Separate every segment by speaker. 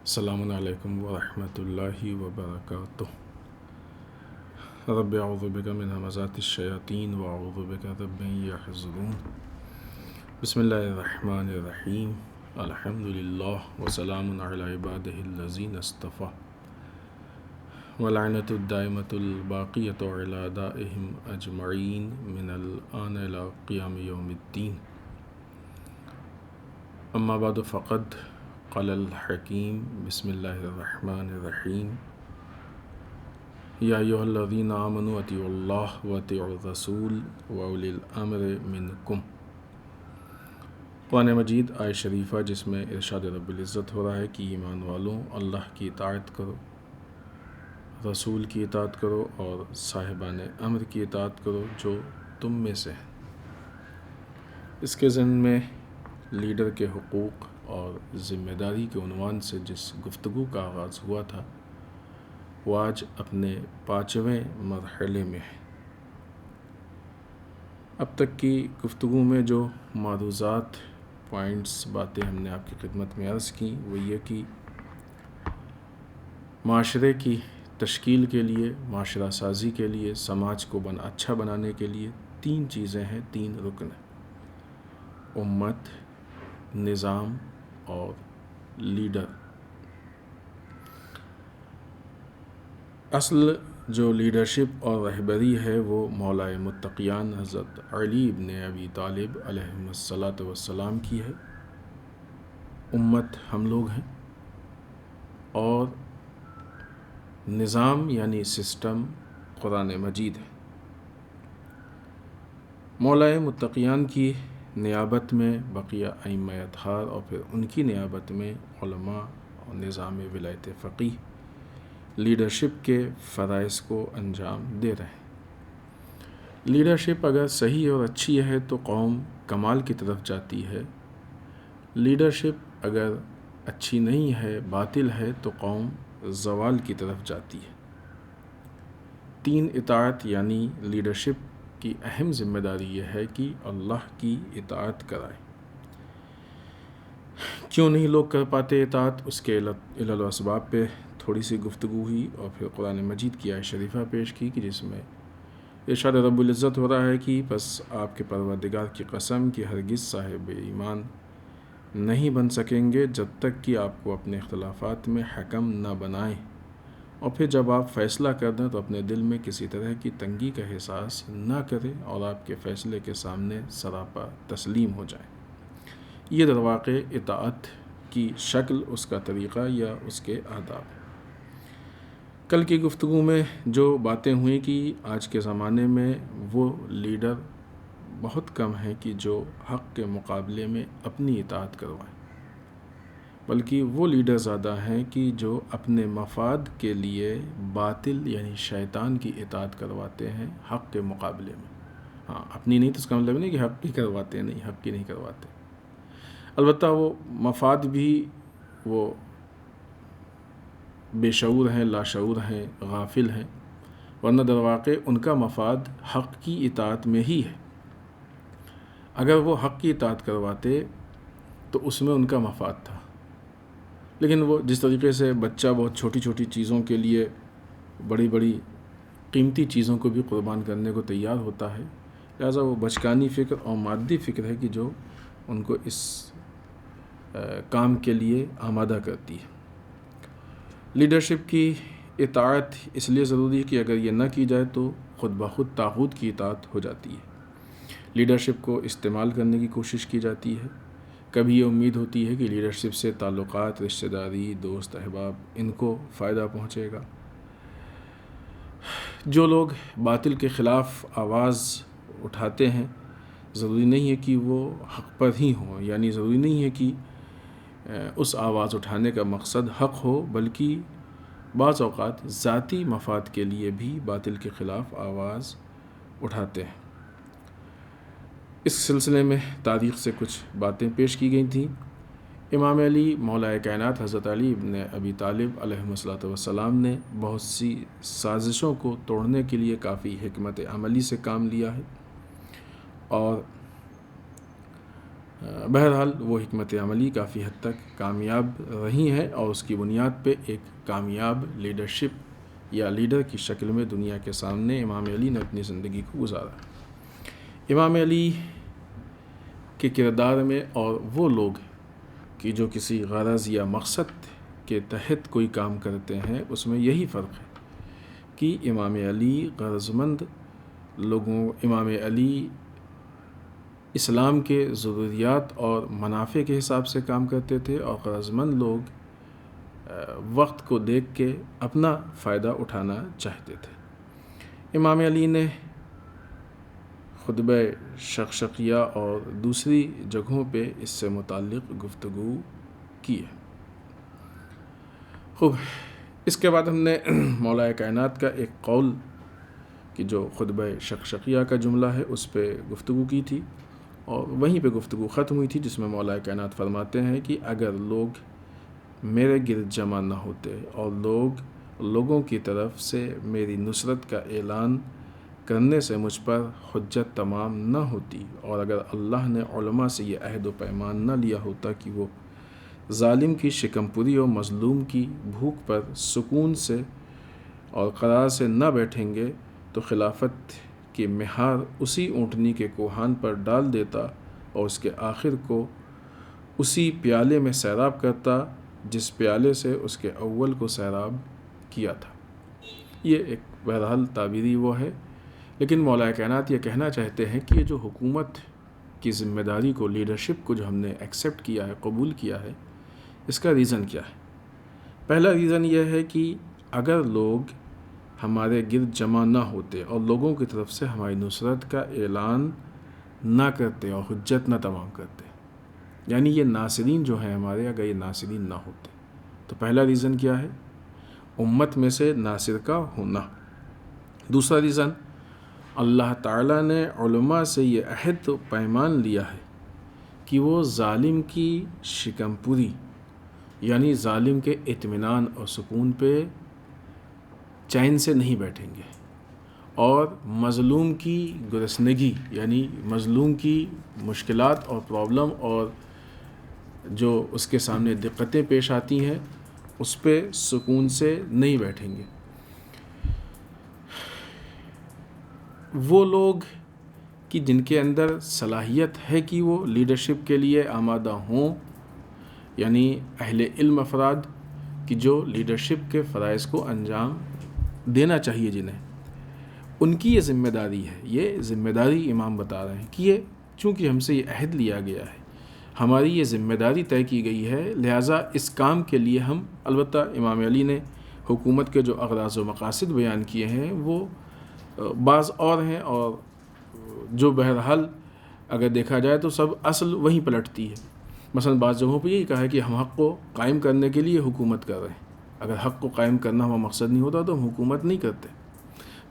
Speaker 1: السلام علیکم ورحمۃ اللہ وبرکاتہ۔ رب اعوذ بک من همزات الشیاطین واعوذ بک رب ان یحضرون۔ بسم اللہ الرحمن الرحیم۔ الحمد للہ وسلام علی عبادہ الذین اصطفیٰ ولعنۃ الدائمۃ الباقیۃ علی اعدائہم اجمعین من الآن الی قیام یوم الدین۔ اما بعد فقد قال الحکیم بسم اللہ الرحمن الرحیم۔ یا ایھا الذین آمنوا اطیعوا اللہ واطیعوا الرسول واولی الامر منکم۔ قرآن مجید آیت شریفہ جس میں ارشاد رب العزت ہو رہا ہے کہ ایمان والوں اللہ کی اطاعت کرو، رسول کی اطاعت کرو اور صاحبان امر کی اطاعت کرو جو تم میں سے ہیں۔ اس کے ضمن میں لیڈر کے حقوق اور ذمہ داری کے عنوان سے جس گفتگو کا آغاز ہوا تھا وہ آج اپنے 5ویں مرحلے میں ہے۔ اب تک کی گفتگو میں جو معروضات پوائنٹس باتیں ہم نے آپ کی خدمت میں عرض کی وہ یہ کہ معاشرے کی تشکیل کے لیے، معاشرہ سازی کے لیے، سماج کو اچھا بنانے کے لیے 3 چیزیں ہیں، 3 رکن ہیں: امت، نظام اور لیڈر۔ اصل جو لیڈرشپ اور رہبری ہے وہ مولا متقیان حضرت علی ابن ابی طالب علیہ السلام کی ہے۔ امت ہم لوگ ہیں اور نظام یعنی سسٹم قرآن مجید ہے۔ مولا متقیان کی نیابت میں بقیہ ائمہ اطہار اور پھر ان کی نیابت میں علماء اور نظام ولایت فقیہ لیڈرشپ کے فرائض کو انجام دے رہے ہیں۔ لیڈرشپ اگر صحیح اور اچھی ہے تو قوم کمال کی طرف جاتی ہے، لیڈرشپ اگر اچھی نہیں ہے، باطل ہے تو قوم زوال کی طرف جاتی ہے۔ 3 اطاعت یعنی لیڈرشپ کی اہم ذمہ داری یہ ہے کہ اللہ کی اطاعت کرائے۔ کیوں نہیں لوگ کر پاتے اطاعت، اس کے علل و اسباب پہ تھوڑی سی گفتگو ہوئی اور پھر قرآن مجید کی آیت شریفہ پیش کی کہ جس میں ارشاد رب العزت ہو رہا ہے کہ بس آپ کے پروردگار کی قسم کہ ہرگز صاحب ایمان نہیں بن سکیں گے جب تک کہ آپ کو اپنے اختلافات میں حکم نہ بنائیں، اور پھر جب آپ فیصلہ کر دیں تو اپنے دل میں کسی طرح کی تنگی کا احساس نہ کریں اور آپ کے فیصلے کے سامنے سراپا تسلیم ہو جائیں۔ یہ در واقع اطاعت کی شکل، اس کا طریقہ یا اس کے آداب۔ کل کی گفتگو میں جو باتیں ہوئیں کہ آج کے زمانے میں وہ لیڈر بہت کم ہیں کہ جو حق کے مقابلے میں اپنی اطاعت کروائیں، بلکہ وہ لیڈر زیادہ ہیں کہ جو اپنے مفاد کے لیے باطل یعنی شیطان کی اطاعت کرواتے ہیں حق کے مقابلے میں۔ ہاں، اپنی نہیں تو اس کا مطلب نہیں کہ حق کی کرواتے ہیں، نہیں، حق کی نہیں کرواتے، البتہ وہ مفاد بھی وہ بے شعور ہیں، لاشعور ہیں، غافل ہیں، ورنہ در واقع ان کا مفاد حق کی اطاعت میں ہی ہے۔ اگر وہ حق کی اطاعت کرواتے تو اس میں ان کا مفاد تھا، لیکن وہ جس طریقے سے بچہ بہت چھوٹی چھوٹی چیزوں کے لیے بڑی بڑی قیمتی چیزوں کو بھی قربان کرنے کو تیار ہوتا ہے، لہٰذا وہ بچکانی فکر اور مادی فکر ہے کہ جو ان کو اس کام کے لیے آمادہ کرتی ہے۔ لیڈرشپ کی اطاعت اس لیے ضروری ہے کہ اگر یہ نہ کی جائے تو خود بخود طاغوت کی اطاعت ہو جاتی ہے۔ لیڈرشپ کو استعمال کرنے کی کوشش کی جاتی ہے، کبھی یہ امید ہوتی ہے کہ لیڈرشپ سے تعلقات، رشتہ داری، دوست احباب ان کو فائدہ پہنچے گا۔ جو لوگ باطل کے خلاف آواز اٹھاتے ہیں ضروری نہیں ہے کہ وہ حق پر ہی ہوں، یعنی ضروری نہیں ہے کہ اس آواز اٹھانے کا مقصد حق ہو، بلکہ بعض اوقات ذاتی مفاد کے لیے بھی باطل کے خلاف آواز اٹھاتے ہیں۔ اس سلسلے میں تاریخ سے کچھ باتیں پیش کی گئی تھیں۔ امام علی مولا کائنات حضرت علی ابن ابی طالب علیہ السلام نے بہت سی سازشوں کو توڑنے کے لیے کافی حکمت عملی سے کام لیا ہے، اور بہرحال وہ حکمت عملی کافی حد تک کامیاب رہی ہیں اور اس کی بنیاد پہ ایک کامیاب لیڈرشپ یا لیڈر کی شکل میں دنیا کے سامنے امام علی نے اپنی زندگی کو گزارا۔ امام علی کے کردار میں اور وہ لوگ کہ جو کسی غرض یا مقصد کے تحت کوئی کام کرتے ہیں اس میں یہی فرق ہے کہ امام علی غرض مند لوگوں، امام علی اسلام کے ضروریات اور منافع کے حساب سے کام کرتے تھے اور غرض مند لوگ وقت کو دیکھ کے اپنا فائدہ اٹھانا چاہتے تھے۔ امام علی نے خطبہ شقشقیہ اور دوسری جگہوں پہ اس سے متعلق گفتگو کی ہے۔ خوب، اس کے بعد ہم نے مولا کائنات کا ایک قول کہ جو خطبہ شقشقیہ کا جملہ ہے اس پہ گفتگو کی تھی اور وہیں پہ گفتگو ختم ہوئی تھی، جس میں مولا کائنات فرماتے ہیں کہ اگر لوگ میرے گرد جمع نہ ہوتے اور لوگوں کی طرف سے میری نصرت کا اعلان کرنے سے مجھ پر حجت تمام نہ ہوتی، اور اگر اللہ نے علماء سے یہ عہد و پیمان نہ لیا ہوتا کہ وہ ظالم کی شکم پوری اور مظلوم کی بھوک پر سکون سے اور قرار سے نہ بیٹھیں گے تو خلافت کی مہار اسی اونٹنی کے کوہان پر ڈال دیتا اور اس کے آخر کو اسی پیالے میں سیراب کرتا جس پیالے سے اس کے اول کو سیراب کیا تھا۔ یہ ایک بہرحال تعبیری وہ ہے، لیکن مولا کائنات یہ کہنا چاہتے ہیں کہ یہ جو حکومت کی ذمہ داری کو، لیڈرشپ کو جو ہم نے ایکسیپٹ کیا ہے، قبول کیا ہے، اس کا ریزن کیا ہے؟ پہلا ریزن یہ ہے کہ اگر لوگ ہمارے گرد جمع نہ ہوتے اور لوگوں کی طرف سے ہماری نصرت کا اعلان نہ کرتے اور حجت نہ تمام کرتے، یعنی یہ ناصرین جو ہیں ہمارے، اگر یہ ناصرین نہ ہوتے تو پہلا ریزن کیا ہے؟ امت میں سے ناصر کا ہونا۔ دوسرا ریزن، اللہ تعالیٰ نے علماء سے یہ عہد و پیمان لیا ہے کہ وہ ظالم کی شکم پوری، یعنی ظالم کے اطمینان اور سکون پہ چین سے نہیں بیٹھیں گے، اور مظلوم کی گرسنگی، یعنی مظلوم کی مشکلات اور پرابلم اور جو اس کے سامنے دقتیں پیش آتی ہیں اس پہ سکون سے نہیں بیٹھیں گے۔ وہ لوگ کہ جن کے اندر صلاحیت ہے کہ وہ لیڈرشپ کے لیے آمادہ ہوں، یعنی اہل علم افراد کہ جو لیڈرشپ کے فرائض کو انجام دینا چاہیے، جنہیں ان کی یہ ذمہ داری ہے، یہ ذمہ داری امام بتا رہے ہیں کہ یہ چونکہ ہم سے یہ عہد لیا گیا ہے، ہماری یہ ذمہ داری طے کی گئی ہے، لہٰذا اس کام کے لیے ہم، البتہ امام علی نے حکومت کے جو اغراض و مقاصد بیان کیے ہیں وہ بعض اور ہیں، اور جو بہرحال اگر دیکھا جائے تو سب اصل وہیں پلٹتی ہے۔ مثلا بعض جگہوں پہ یہی کہا ہے کہ ہم حق کو قائم کرنے کے لیے حکومت کر رہے ہیں، اگر حق کو قائم کرنا ہمارا مقصد نہیں ہوتا تو ہم حکومت نہیں کرتے،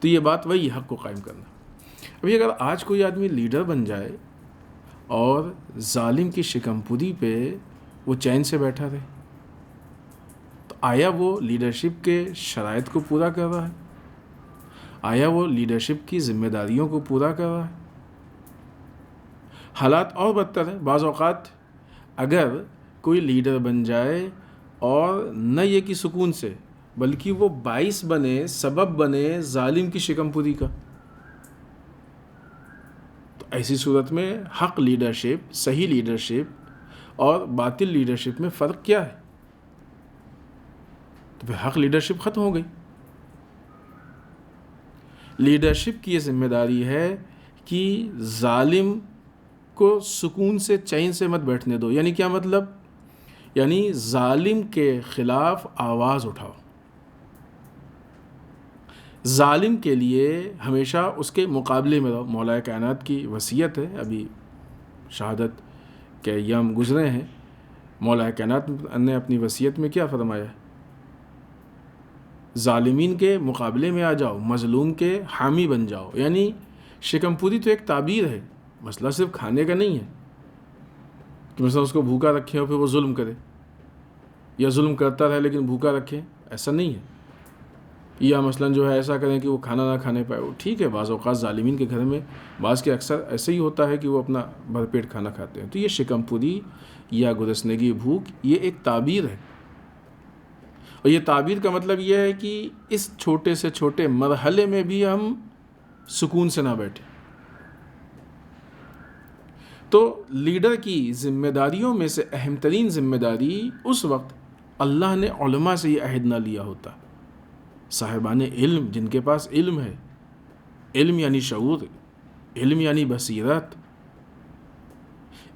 Speaker 1: تو یہ بات وہی حق کو قائم کرنا۔ ابھی اگر آج کوئی آدمی لیڈر بن جائے اور ظالم کی شکم پوری پہ وہ چین سے بیٹھا رہے، تو آیا وہ لیڈرشپ کے شرائط کو پورا کر رہا ہے؟ آیا وہ لیڈرشپ کی ذمہ داریوں کو پورا کر رہا ہے؟ حالات اور بدتر ہیں، بعض اوقات اگر کوئی لیڈر بن جائے اور نہ یہ کہ سکون سے، بلکہ وہ باعث بنے، سبب بنے ظالم کی شکم پوری کا، تو ایسی صورت میں حق لیڈرشپ، صحیح لیڈرشپ اور باطل لیڈرشپ میں فرق کیا ہے؟ تو پھر حق لیڈرشپ ختم ہو گئی۔ لیڈرشپ کی یہ ذمہ داری ہے کہ ظالم کو سکون سے، چین سے مت بیٹھنے دو۔ یعنی کیا مطلب؟ یعنی ظالم کے خلاف آواز اٹھاؤ، ظالم کے لیے ہمیشہ اس کے مقابلے میں رہو۔ مولا کائنات کی وصیت ہے، ابھی شہادت کے ایام گزرے ہیں، مولا کائنات نے اپنی وصیت میں کیا فرمایا؟ ظالمین کے مقابلے میں آ جاؤ، مظلوم کے حامی بن جاؤ۔ یعنی شکم پوری تو ایک تعبیر ہے، مسئلہ صرف کھانے کا نہیں ہے کہ مثلا اس کو بھوکا رکھیں اور پھر وہ ظلم کرے، یا ظلم کرتا رہے لیکن بھوکا رکھیں، ایسا نہیں ہے۔ یا مثلاً جو ہے ایسا کریں کہ وہ کھانا نہ کھانے پائے. وہ ٹھیک ہے، بعض اوقات ظالمین کے گھر میں بعض کے اکثر ایسے ہی ہوتا ہے کہ وہ اپنا بھرپیٹ کھانا کھاتے ہیں. تو یہ شکم پوری یا گرسنگی بھوک یہ ایک تعبیر ہے، اور یہ تعبیر کا مطلب یہ ہے کہ اس چھوٹے سے چھوٹے مرحلے میں بھی ہم سکون سے نہ بیٹھیں. تو لیڈر کی ذمہ داریوں میں سے اہم ترین ذمہ داری اس وقت اللہ نے علماء سے یہ عہد نہ لیا ہوتا. صاحبان علم، جن کے پاس علم ہے، علم یعنی شعور، علم یعنی بصیرت،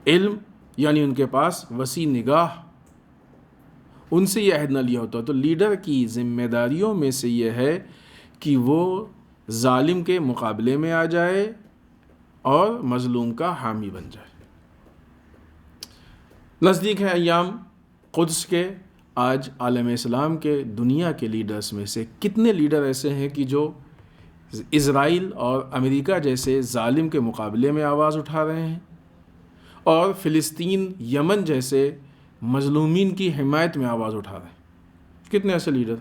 Speaker 1: علم یعنی ان کے پاس وسیع نگاہ، ان سے یہ عہد نہ لیا ہوتا. تو لیڈر کی ذمہ داریوں میں سے یہ ہے کہ وہ ظالم کے مقابلے میں آ جائے اور مظلوم کا حامی بن جائے. نزدیک ہے ایام قدس کے. آج عالم اسلام کے دنیا کے لیڈرز میں سے کتنے لیڈر ایسے ہیں کہ جو اسرائیل اور امریکہ جیسے ظالم کے مقابلے میں آواز اٹھا رہے ہیں، اور فلسطین، یمن جیسے مظلومین کی حمایت میں آواز اٹھا رہے ہیں. کتنے ایسے لیڈر.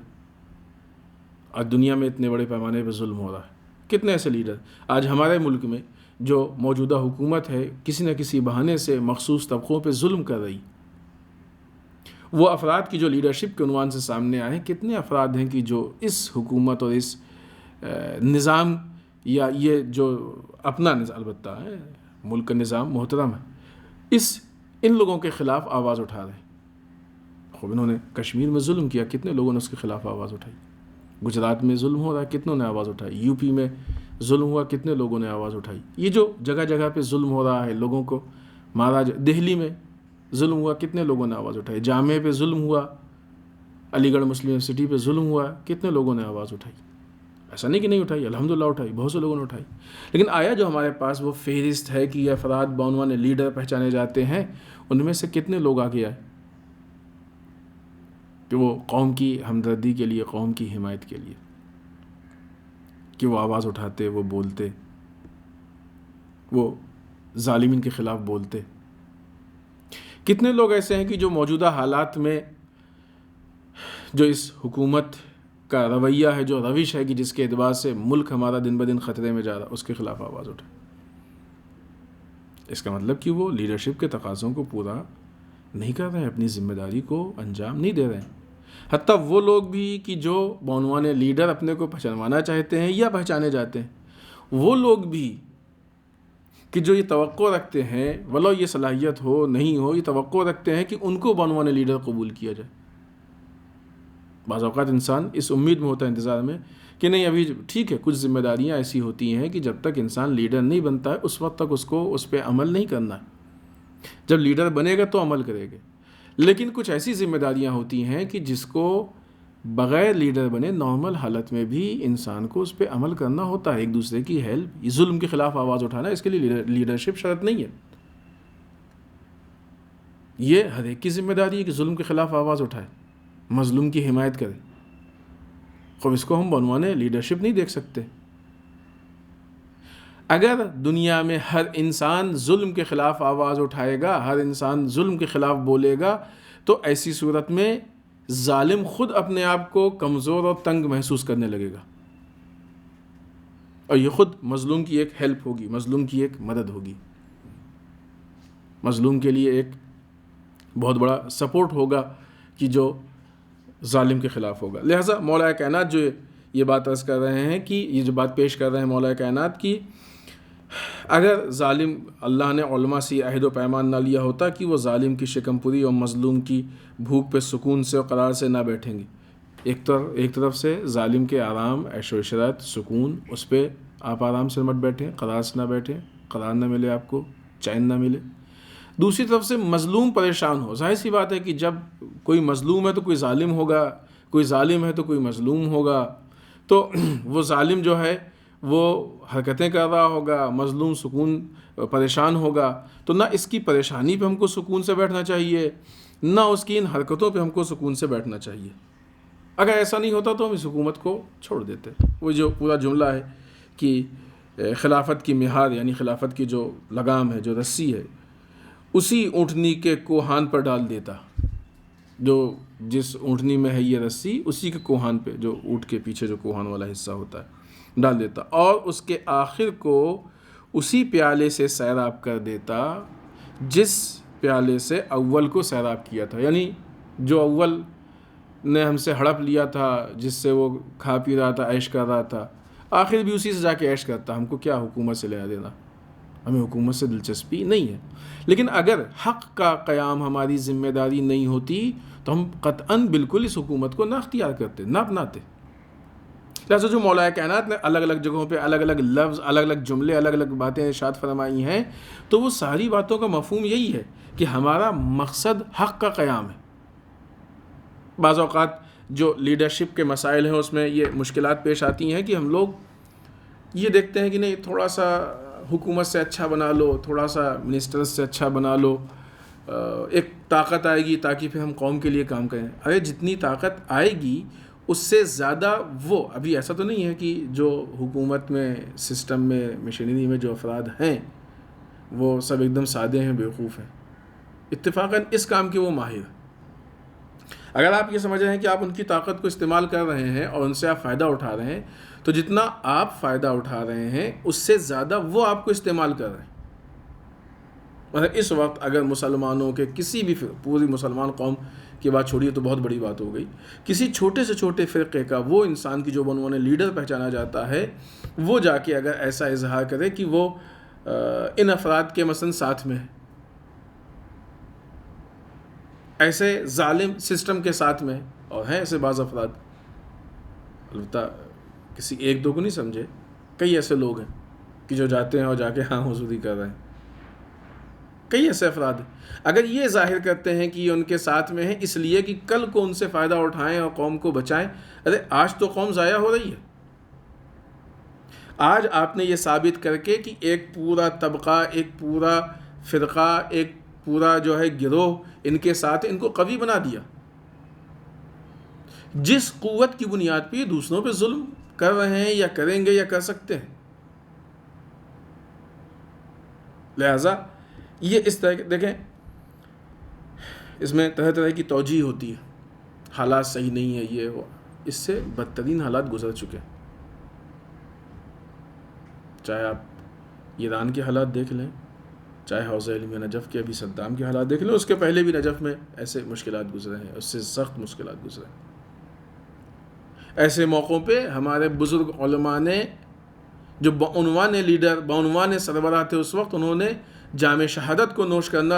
Speaker 1: آج دنیا میں اتنے بڑے پیمانے پہ ظلم ہو رہا ہے. کتنے ایسے لیڈر. آج ہمارے ملک میں جو موجودہ حکومت ہے کسی نہ کسی بہانے سے مخصوص طبقوں پہ ظلم کر رہی. وہ افراد کی جو لیڈرشپ کے عنوان سے سامنے آئے ہیں، کتنے افراد ہیں کہ جو اس حکومت اور اس نظام یا یہ جو اپنا نظام، البتہ ہے ملک کا نظام محترم ہے، ان لوگوں کے خلاف آواز اٹھا رہے ہیں. خوب انہوں نے کشمیر میں ظلم کیا، کتنے لوگوں نے اس کے خلاف آواز اٹھائی. گجرات میں ظلم ہو رہا ہے، کتنوں نے آواز اٹھائی. یو پی میں ظلم ہوا، کتنے لوگوں نے آواز اٹھائی. یہ جو جگہ جگہ پہ ظلم ہو رہا ہے، لوگوں کو مارا دہلی میں ظلم ہوا، کتنے لوگوں نے آواز اٹھائی. جامعہ پہ ظلم ہوا، علی گڑھ مسلم یونیورسٹی پہ ظلم ہوا، کتنے لوگوں نے آواز اٹھائی. ایسا نہیں کہ نہیں اٹھائی، الحمدللہ اٹھائی، بہت سے لوگوں نے اٹھائی. لیکن آیا جو ہمارے پاس وہ فہرست ہے کہ یہ افراد بعنوان لیڈر پہچانے جاتے ہیں، ان میں سے کتنے لوگ آگے آئے کہ وہ قوم کی ہمدردی کے لیے، قوم کی حمایت کے لیے، کہ وہ آواز اٹھاتے، وہ بولتے، وہ ظالمین کے خلاف بولتے. کتنے لوگ ایسے ہیں کہ جو موجودہ حالات میں جو اس حکومت کا رویہ ہے، جو روش ہے کہ جس کے اعتبار سے ملک ہمارا دن بدن خطرے میں جا رہا، اس کے خلاف آواز اٹھائے. اس کا مطلب کہ وہ لیڈرشپ کے تقاضوں کو پورا نہیں کر رہے ہیں، اپنی ذمہ داری کو انجام نہیں دے رہے ہیں. حتیٰ وہ لوگ بھی کہ جو بعنوان لیڈر اپنے کو پہچانوانا چاہتے ہیں یا پہچانے جاتے ہیں، وہ لوگ بھی کہ جو یہ توقع رکھتے ہیں، ولو یہ صلاحیت ہو نہیں ہو، یہ توقع رکھتے ہیں کہ ان کو بعنوان لیڈر قبول کیا جائے. بعض اوقات انسان اس امید میں ہوتا ہے، انتظار میں، کہ نہیں ابھی ٹھیک ہے، کچھ ذمہ داریاں ایسی ہوتی ہیں کہ جب تک انسان لیڈر نہیں بنتا ہے اس وقت تک اس کو اس پہ عمل نہیں کرنا ہے. جب لیڈر بنے گا تو عمل کرے گا. لیکن کچھ ایسی ذمہ داریاں ہوتی ہیں کہ جس کو بغیر لیڈر بنے نارمل حالت میں بھی انسان کو اس پہ عمل کرنا ہوتا ہے. ایک دوسرے کی ہیلپ، ظلم کے خلاف آواز اٹھانا، اس کے لیے لیڈرشپ شرط نہیں ہے. یہ ہر ایک کی ذمہ داری ہے کہ ظلم کے خلاف آواز اٹھائے، مظلوم کی حمایت کرے. خب اس کو ہم بعنوان لیڈرشپ نہیں دیکھ سکتے. اگر دنیا میں ہر انسان ظلم کے خلاف آواز اٹھائے گا، ہر انسان ظلم کے خلاف بولے گا، تو ایسی صورت میں ظالم خود اپنے آپ کو کمزور اور تنگ محسوس کرنے لگے گا، اور یہ خود مظلوم کی ایک ہیلپ ہوگی، مظلوم کی ایک مدد ہوگی، مظلوم کے لیے ایک بہت بڑا سپورٹ ہوگا کہ جو ظالم کے خلاف ہوگا. لہٰذا مولا کائنات جو یہ بات عرض کر رہے ہیں، کہ یہ جو بات پیش کر رہے ہیں مولا کائنات کی، اگر ظالم، اللہ نے علماء سے عہد و پیمان نہ لیا ہوتا کہ وہ ظالم کی شکم پوری اور مظلوم کی بھوک پہ سکون سے اور قرار سے نہ بیٹھیں گے. ایک طرف سے ظالم کے آرام، عیش و عشرت، سکون، اس پہ آپ آرام سے مت بیٹھیں، قرار سے نہ بیٹھیں، قرار نہ ملے آپ کو، چین نہ ملے. دوسری طرف سے مظلوم پریشان ہو. ظاہر سی بات ہے کہ جب کوئی مظلوم ہے تو کوئی ظالم ہوگا، کوئی ظالم ہے تو کوئی مظلوم ہوگا. تو وہ ظالم جو ہے وہ حرکتیں کر رہا ہوگا، مظلوم سکون پریشان ہوگا. تو نہ اس کی پریشانی پہ ہم کو سکون سے بیٹھنا چاہیے، نہ اس کی ان حرکتوں پہ ہم کو سکون سے بیٹھنا چاہیے. اگر ایسا نہیں ہوتا تو ہم اس حکومت کو چھوڑ دیتے. وہ جو پورا جملہ ہے کہ خلافت کی مہار، یعنی خلافت کی جو لگام ہے، جو رسی ہے، اسی اونٹنی کے کوہان پر ڈال دیتا. جو جس اونٹنی میں ہے یہ رسی اسی کے کوہان پہ، جو اونٹ کے پیچھے جو کوہان والا حصہ ہوتا ہے، ڈال دیتا، اور اس کے آخر کو اسی پیالے سے سیراب کر دیتا جس پیالے سے اول کو سیراب کیا تھا. یعنی جو اول نے ہم سے ہڑپ لیا تھا، جس سے وہ کھا پی رہا تھا، عیش کر رہا تھا، آخر بھی اسی سے جا کے عیش کرتا. ہم کو کیا حکومت سے لینا دینا، ہمیں حکومت سے دلچسپی نہیں ہے. لیکن اگر حق کا قیام ہماری ذمہ داری نہیں ہوتی تو ہم قطعاً بالکل اس حکومت کو نہ اختیار کرتے، نہ اپناتے. لہٰذا جو مولا کائنات نے الگ الگ جگہوں پہ الگ الگ لفظ، الگ الگ جملے، الگ الگ باتیں ارشاد فرمائی ہیں، تو وہ ساری باتوں کا مفہوم یہی ہے کہ ہمارا مقصد حق کا قیام ہے. بعض اوقات جو لیڈرشپ کے مسائل ہیں اس میں یہ مشکلات پیش آتی ہیں کہ ہم لوگ یہ دیکھتے ہیں کہ نہیں، تھوڑا سا حکومت سے اچھا بنا لو، تھوڑا سا منسٹرز سے اچھا بنا لو، ایک طاقت آئے گی تاکہ پھر ہم قوم کے لیے کام کریں. ارے جتنی طاقت آئے گی اس سے زیادہ وہ، ابھی ایسا تو نہیں ہے کہ جو حکومت میں، سسٹم میں، مشینری میں جو افراد ہیں وہ سب ایک دم سادے ہیں، بیوقوف ہیں. اتفاقاً اس کام کے وہ ماہر ہیں. اگر آپ یہ سمجھ رہے ہیں کہ آپ ان کی طاقت کو استعمال کر رہے ہیں اور ان سے آپ فائدہ اٹھا رہے ہیں، تو جتنا آپ فائدہ اٹھا رہے ہیں اس سے زیادہ وہ آپ کو استعمال کر رہے ہیں. مطلب اس وقت اگر مسلمانوں کے کسی بھی پوری مسلمان قوم کی بات چھوڑیے تو بہت بڑی بات ہو گئی، کسی چھوٹے سے چھوٹے فرقے کا وہ انسان کی جو انہوں نے لیڈر پہچانا جاتا ہے، وہ جا کے اگر ایسا اظہار کرے کہ وہ ان افراد کے مثلا ساتھ میں ہے، ایسے ظالم سسٹم کے ساتھ میں، اور ہیں ایسے بعض افراد، البتہ کسی ایک دو کو نہیں سمجھے، کئی ایسے لوگ ہیں کہ جو جاتے ہیں اور جا کے ہاں حضوری کر رہے ہیں. کئی ایسے افراد ہیں. اگر یہ ظاہر کرتے ہیں کہ یہ ان کے ساتھ میں ہیں اس لیے کہ کل کو ان سے فائدہ اٹھائیں اور قوم کو بچائیں، ارے آج تو قوم ضائع ہو رہی ہے. آج آپ نے یہ ثابت کر کے کہ ایک پورا طبقہ، ایک پورا فرقہ، ایک پورا جو ہے گروہ ان کے ساتھ، ان کو قوی بنا دیا. جس قوت کی بنیاد پہ دوسروں پہ ظلم کر رہے ہیں یا کریں گے یا کر سکتے ہیں. لہذا یہ اس طرح دیکھیں، اس میں طرح طرح کی توجیہ ہوتی ہے، حالات صحیح نہیں ہے، یہ وہ، اس سے بدترین حالات گزر چکے. چاہے آپ ایران کے حالات دیکھ لیں، چاہے حوض علم نجف کے ابھی صدام کے حالات دیکھ لیں، اس کے پہلے بھی نجف میں ایسے مشکلات گزرے ہیں، اس سے سخت مشکلات گزرے ہیں. ایسے موقعوں پہ ہمارے بزرگ علماء نے، جو بعنوان لیڈر، بعنوان سربراہ تھے اس وقت، انہوں نے جام شہادت کو نوش کرنا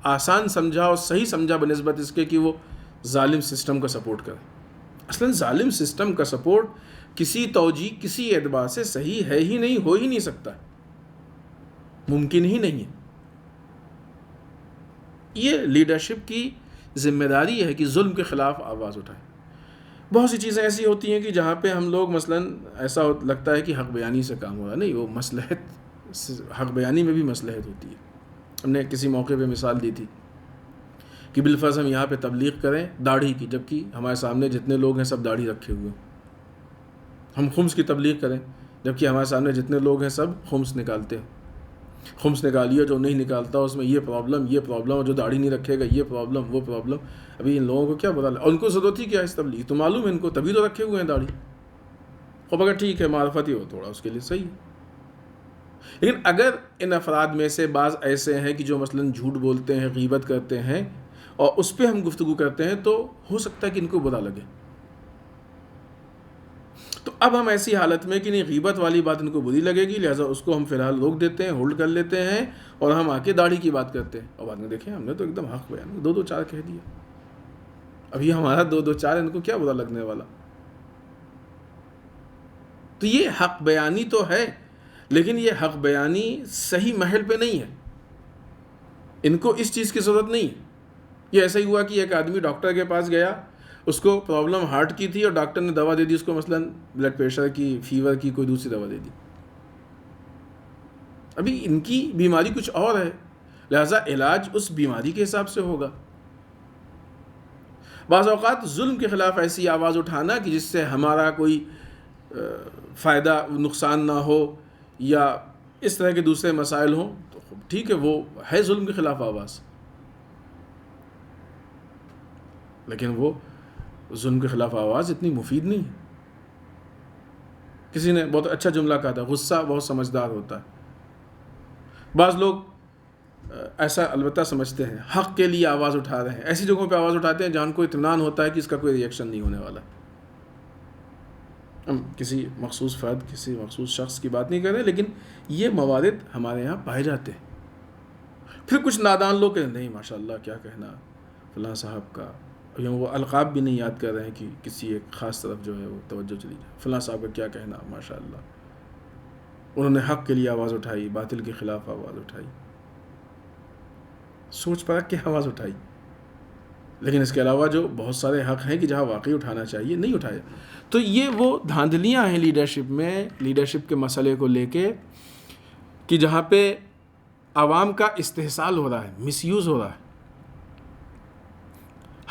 Speaker 1: آسان سمجھا اور صحیح سمجھا بنسبت اس کے کہ وہ ظالم سسٹم کا سپورٹ کرے. اصلاً ظالم سسٹم کا سپورٹ کسی توجیہ، کسی اعتبار سے صحیح ہے ہی نہیں، ہو ہی نہیں سکتا، ممکن ہی نہیں ہے. یہ لیڈرشپ کی ذمہ داری ہے کہ ظلم کے خلاف آواز اٹھائے. بہت سی چیزیں ایسی ہوتی ہیں کہ جہاں پہ ہم لوگ مثلاً ایسا لگتا ہے کہ حق بیانی سے کام ہو رہا ہے، نہیں، وہ مصلحت، حق بیانی میں بھی مصلحت ہوتی ہے. ہم نے کسی موقع پہ مثال دی تھی کہ بالفرض ہم یہاں پہ تبلیغ کریں داڑھی کی، جبکہ ہمارے سامنے جتنے لوگ ہیں سب داڑھی رکھے ہوئے. ہم خمس کی تبلیغ کریں جبکہ ہمارے سامنے جتنے لوگ ہیں سب خمس نکالتے ہیں. خمس نکالیے، جو نہیں نکالتا اس میں یہ پرابلم، اور جو داڑھی نہیں رکھے گا یہ پرابلم، وہ پرابلم. ابھی ان لوگوں کو کیا پتا، اور ان کو ضرورت ہی کیا ہے اس تبلیغ؟ تو معلوم ہے ان کو، تبھی تو رکھے ہوئے ہیں داڑھی. خب اگر ٹھیک ہے معرفت ہی ہو تھوڑا، اس کے لیے صحیح ہے. لیکن اگر ان افراد میں سے بعض ایسے ہیں کہ جو مثلاً جھوٹ بولتے ہیں، غیبت کرتے ہیں، اور اس پہ ہم گفتگو کرتے ہیں، تو ہو سکتا ہے کہ ان کو برا لگے. تو اب ہم ایسی حالت میں کہ نہیں، غیبت والی بات ان کو بری لگے گی، لہٰذا اس کو ہم فی الحال روک دیتے ہیں، ہولڈ کر لیتے ہیں، اور ہم آ کے داڑھی کی بات کرتے ہیں. اور بعد میں دیکھیں ہم نے تو ایک دم حق بیان، دو چار کہہ دیا. ابھی ہمارا دو چار ان کو کیا برا لگنے والا. تو یہ حق بیانی تو ہے، لیکن یہ حق بیانی صحیح محل پہ نہیں ہے. ان کو اس چیز کی ضرورت نہیں ہے. یہ ایسا ہی ہوا کہ ایک آدمی ڈاکٹر کے پاس گیا، اس کو پرابلم ہارٹ کی تھی، اور ڈاکٹر نے دوا دے دی اس کو، مثلا بلڈ پریشر کی، فیور کی، کوئی دوسری دوا دے دی. ابھی ان کی بیماری کچھ اور ہے، لہذا علاج اس بیماری کے حساب سے ہوگا. بعض اوقات ظلم کے خلاف ایسی آواز اٹھانا کہ جس سے ہمارا کوئی فائدہ نقصان نہ ہو یا اس طرح کے دوسرے مسائل ہوں، تو ٹھیک ہے، وہ ہے ظلم کے خلاف آواز. لیکن وہ ظلم کے خلاف آواز اتنی مفید نہیں ہے. کسی نے بہت اچھا جملہ کہا تھا، غصہ بہت سمجھدار ہوتا ہے. بعض لوگ ایسا البتہ سمجھتے ہیں حق کے لیے آواز اٹھا رہے ہیں، ایسی جگہوں پہ آواز اٹھاتے ہیں جہاں ان کو اطمینان ہوتا ہے کہ اس کا کوئی ریئیکشن نہیں ہونے والا. ہم کسی مخصوص فرد، کسی مخصوص شخص کی بات نہیں کر رہے، لیکن یہ موارد ہمارے یہاں پائے جاتے ہیں. پھر کچھ نادان لوگ کہتے ہیں نہیں ماشاء اللہ کیا کہنا فلاں صاحب کا، یا وہ القاب بھی نہیں یاد کر رہے ہیں کہ کسی ایک خاص طرف جو ہے وہ توجہ چلی جائے. فلاں صاحب کا کیا کہنا ماشاء اللہ، انہوں نے حق کے لیے آواز اٹھائی، باطل کے خلاف آواز اٹھائی، سوچ پرکھ کے آواز اٹھائی. لیکن اس کے علاوہ جو بہت سارے حق ہیں کہ جہاں واقعی اٹھانا چاہیے نہیں اٹھایا. تو یہ وہ دھاندلیاں ہیں لیڈرشپ میں، لیڈرشپ کے مسئلے کو لے کے، کہ جہاں پہ عوام کا استحصال ہو رہا ہے، مس یوز ہو رہا ہے.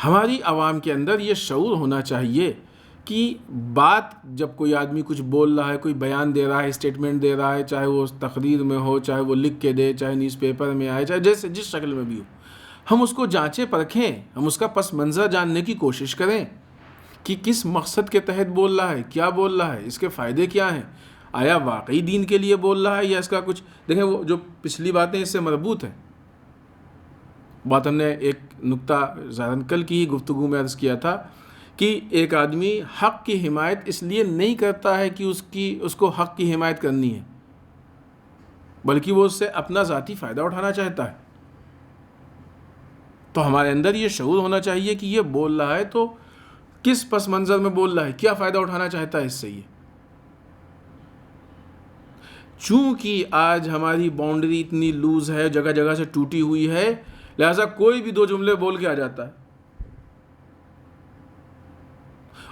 Speaker 1: ہماری عوام کے اندر یہ شعور ہونا چاہیے کہ بات جب کوئی آدمی کچھ بول رہا ہے، کوئی بیان دے رہا ہے، اسٹیٹمنٹ دے رہا ہے، چاہے وہ تقریر میں ہو، چاہے وہ لکھ کے دے، چاہے نیوز پیپر میں آئے، چاہے جس شکل میں بھی ہو، ہم اس کو جانچیں پرکھیں، ہم اس کا پس منظر جاننے کی کوشش کریں کہ کس مقصد کے تحت بول رہا ہے، کیا بول رہا ہے، اس کے فائدے کیا ہیں، آیا واقعی دین کے لیے بول رہا ہے یا اس کا کچھ. دیکھیں وہ جو پچھلی باتیں اس سے مربوط ہیں. بات ہم نے ایک نقطہ ظاہراً کل کی ہی گفتگو میں عرض کیا تھا کہ ایک آدمی حق کی حمایت اس لیے نہیں کرتا ہے کہ اس کو حق کی حمایت کرنی ہے، بلکہ وہ اس سے اپنا ذاتی فائدہ اٹھانا چاہتا ہے. تو ہمارے اندر یہ شعور ہونا چاہیے کہ یہ بول رہا ہے تو کس پس منظر میں بول رہا ہے، کیا فائدہ اٹھانا چاہتا ہے اس سے. یہ چونکہ آج ہماری باؤنڈری اتنی لوز ہے، جگہ جگہ سے ٹوٹی ہوئی ہے، لہٰذا کوئی بھی دو جملے بول کے آ جاتا ہے.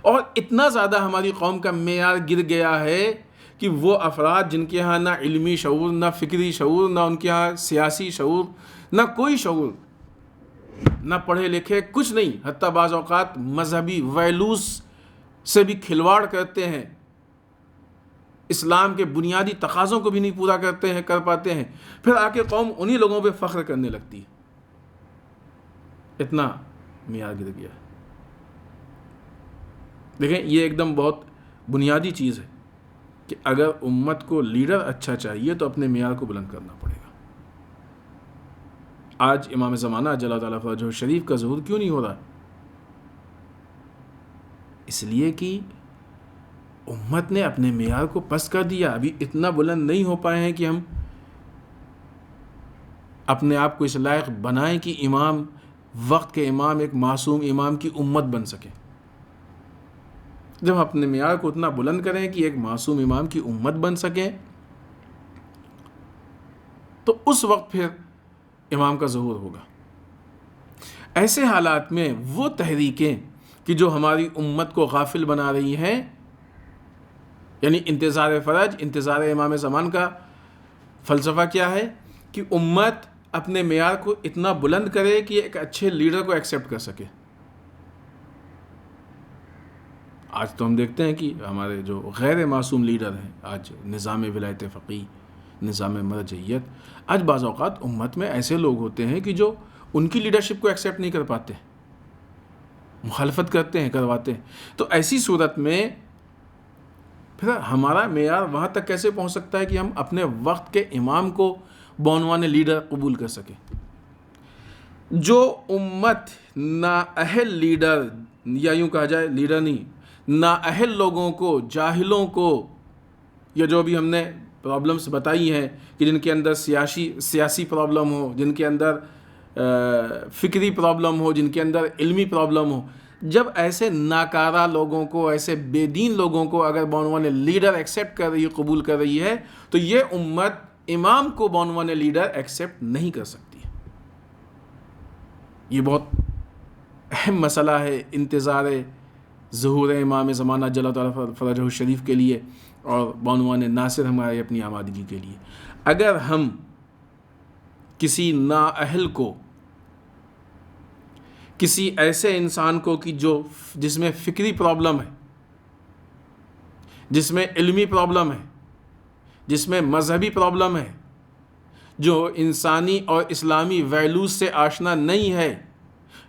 Speaker 1: اور اتنا زیادہ ہماری قوم کا معیار گر گیا ہے کہ وہ افراد جن کے ہاں نہ علمی شعور، نہ فکری شعور، نہ ان کے ہاں سیاسی شعور، نہ کوئی شعور، نہ پڑھے لکھے، کچھ نہیں، حتیٰ بعض اوقات مذہبی ویلوز سے بھی کھلواڑ کرتے ہیں، اسلام کے بنیادی تقاضوں کو بھی نہیں پورا کر پاتے ہیں، پھر آ کے قوم انہی لوگوں پہ فخر کرنے لگتی ہے. اتنا معیار گر گیا. دیکھیں یہ ایک دم بہت بنیادی چیز ہے کہ اگر امت کو لیڈر اچھا چاہیے تو اپنے معیار کو بلند کرنا پڑے گا. آج امام زمانہ جل تعالیٰ فرجہ شریف کا ظہور کیوں نہیں ہو رہا؟ اس لیے کہ امت نے اپنے معیار کو پست کر دیا. ابھی اتنا بلند نہیں ہو پائے ہیں کہ ہم اپنے آپ کو اس لائق بنائیں کہ امام، وقت کے امام، ایک معصوم امام کی امت بن سکے. جب ہم اپنے معیار کو اتنا بلند کریں کہ ایک معصوم امام کی امت بن سکیں تو اس وقت پھر امام کا ظہور ہوگا. ایسے حالات میں وہ تحریکیں کہ جو ہماری امت کو غافل بنا رہی ہیں، یعنی انتظار فرج، انتظار امام زمان کا فلسفہ کیا ہے کہ امت اپنے معیار کو اتنا بلند کرے کہ ایک اچھے لیڈر کو ایکسیپٹ کر سکے. آج تو ہم دیکھتے ہیں کہ ہمارے جو غیر معصوم لیڈر ہیں، آج نظام ولایت فقیہ، نظام مرجعیت، آج بعض اوقات امت میں ایسے لوگ ہوتے ہیں کہ جو ان کی لیڈرشپ کو ایکسیپٹ نہیں کر پاتے، مخالفت کرتے ہیں، کرواتے ہیں. تو ایسی صورت میں پھر ہمارا معیار وہاں تک کیسے پہنچ سکتا ہے کہ ہم اپنے وقت کے امام کو بعنوان لیڈر قبول کر سکیں؟ جو امت نااہل لیڈر، یا یوں کہا جائے لیڈر نہیں، نااہل لوگوں کو، جاہلوں کو، یا جو بھی ہم نے پرابلمس بتائی ہیں کہ جن کے اندر سیاسی پرابلم ہو، جن کے اندر فکری پرابلم ہو، جن کے اندر علمی پرابلم ہو، جب ایسے ناکارہ لوگوں کو، ایسے بے دین لوگوں کو اگر بعنوان لیڈر ایکسیپٹ کر رہی ہے، قبول کر رہی ہے، تو یہ امت امام کو بعنوان لیڈر ایکسیپٹ نہیں کر سکتی. یہ بہت اہم مسئلہ ہے انتظار ظہور امام زمانہ جل تعالیٰ فرجہ شریف کے لیے اور بعنوان ناصر ہمارے اپنی آمادگی کے لیے. اگر ہم کسی نااہل کو، کسی ایسے انسان کو کہ جس میں فکری پرابلم ہے، جس میں علمی پرابلم ہے، جس میں مذہبی پرابلم ہے، جو انسانی اور اسلامی ویلیوز سے آشنا نہیں ہے،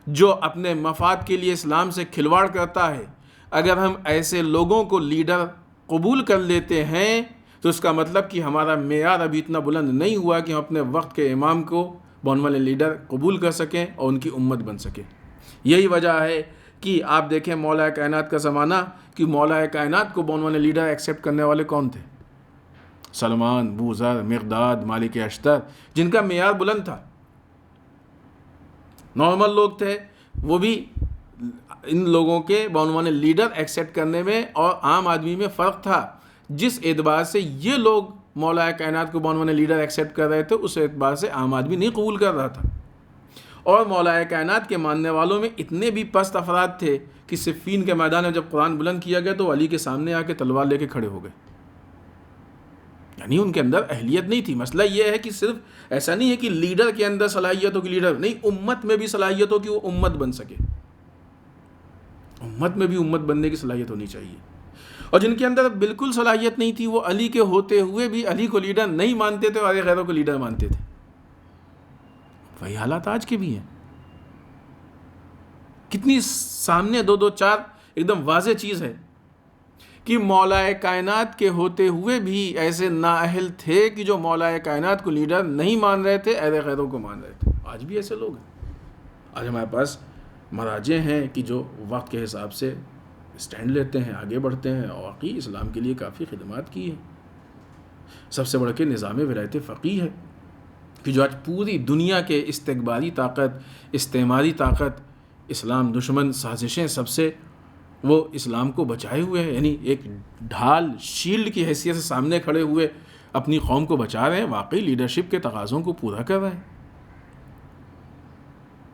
Speaker 1: جو اپنے مفاد کے لیے اسلام سے کھلواڑ کرتا ہے، اگر ہم ایسے لوگوں کو لیڈر قبول کر لیتے ہیں تو اس کا مطلب کہ ہمارا معیار ابھی اتنا بلند نہیں ہوا کہ ہم اپنے وقت کے امام کو بون والے لیڈر قبول کر سکیں اور ان کی امت بن سکے۔ یہی وجہ ہے کہ آپ دیکھیں مولا کائنات کا زمانہ، کہ مولا کائنات کو بون والے لیڈر ایکسیپٹ کرنے والے کون تھے؟ سلمان، بوذر، مقداد، مالک اشتر، جن کا معیار بلند تھا۔ نارمل لوگ تھے، وہ بھی ان لوگوں کے بعنوان لیڈر ایکسیپٹ کرنے میں اور عام آدمی میں فرق تھا۔ جس اعتبار سے یہ لوگ مولا کائنات کو بعنوان لیڈر ایکسیپٹ کر رہے تھے، اس اعتبار سے عام آدمی نہیں قبول کر رہا تھا۔ اور مولا کائنات کے ماننے والوں میں اتنے بھی پست افراد تھے کہ صفین کے میدان میں جب قرآن بلند کیا گیا تو علی کے سامنے آ کے تلوار لے کے کھڑے ہو گئے، یعنی ان کے اندر اہلیت نہیں تھی۔ مسئلہ یہ ہے کہ صرف ایسا نہیں ہے کہ لیڈر کے اندر صلاحیت ہو کہ لیڈر نہیں، امت میں بھی صلاحیت ہو کہ وہ امت بن سکے، امت میں بھی امت بننے کی صلاحیت ہونی چاہیے۔ اور جن کے اندر بالکل صلاحیت نہیں تھی، وہ علی کے ہوتے ہوئے بھی علی کو لیڈر نہیں مانتے تھے اور غیروں کو لیڈر مانتے تھے۔ وہی حالات آج کے بھی ہیں۔ کتنی سامنے دو دو چار ایک دم واضح چیز ہے کہ مولا کائنات کے ہوتے ہوئے بھی ایسے نااہل تھے کہ جو مولا کائنات کو لیڈر نہیں مان رہے تھے، غیروں کو مان رہے تھے۔ آج بھی ایسے لوگ ہیں۔ آج ہمارے پاس مراجع ہیں کہ جو وقت کے حساب سے اسٹینڈ لیتے ہیں، آگے بڑھتے ہیں اور واقعی اسلام کے لیے کافی خدمات کی ہیں۔ سب سے بڑھ کے نظام ولایت فقیہ ہے کہ جو آج پوری دنیا کے استکباری طاقت، استعماری طاقت، اسلام دشمن سازشیں سب سے وہ اسلام کو بچائے ہوئے ہیں، یعنی ایک ڈھال شیلڈ کی حیثیت سے سامنے کھڑے ہوئے اپنی قوم کو بچا رہے ہیں، واقعی لیڈرشپ کے تقاضوں کو پورا کر رہے ہیں۔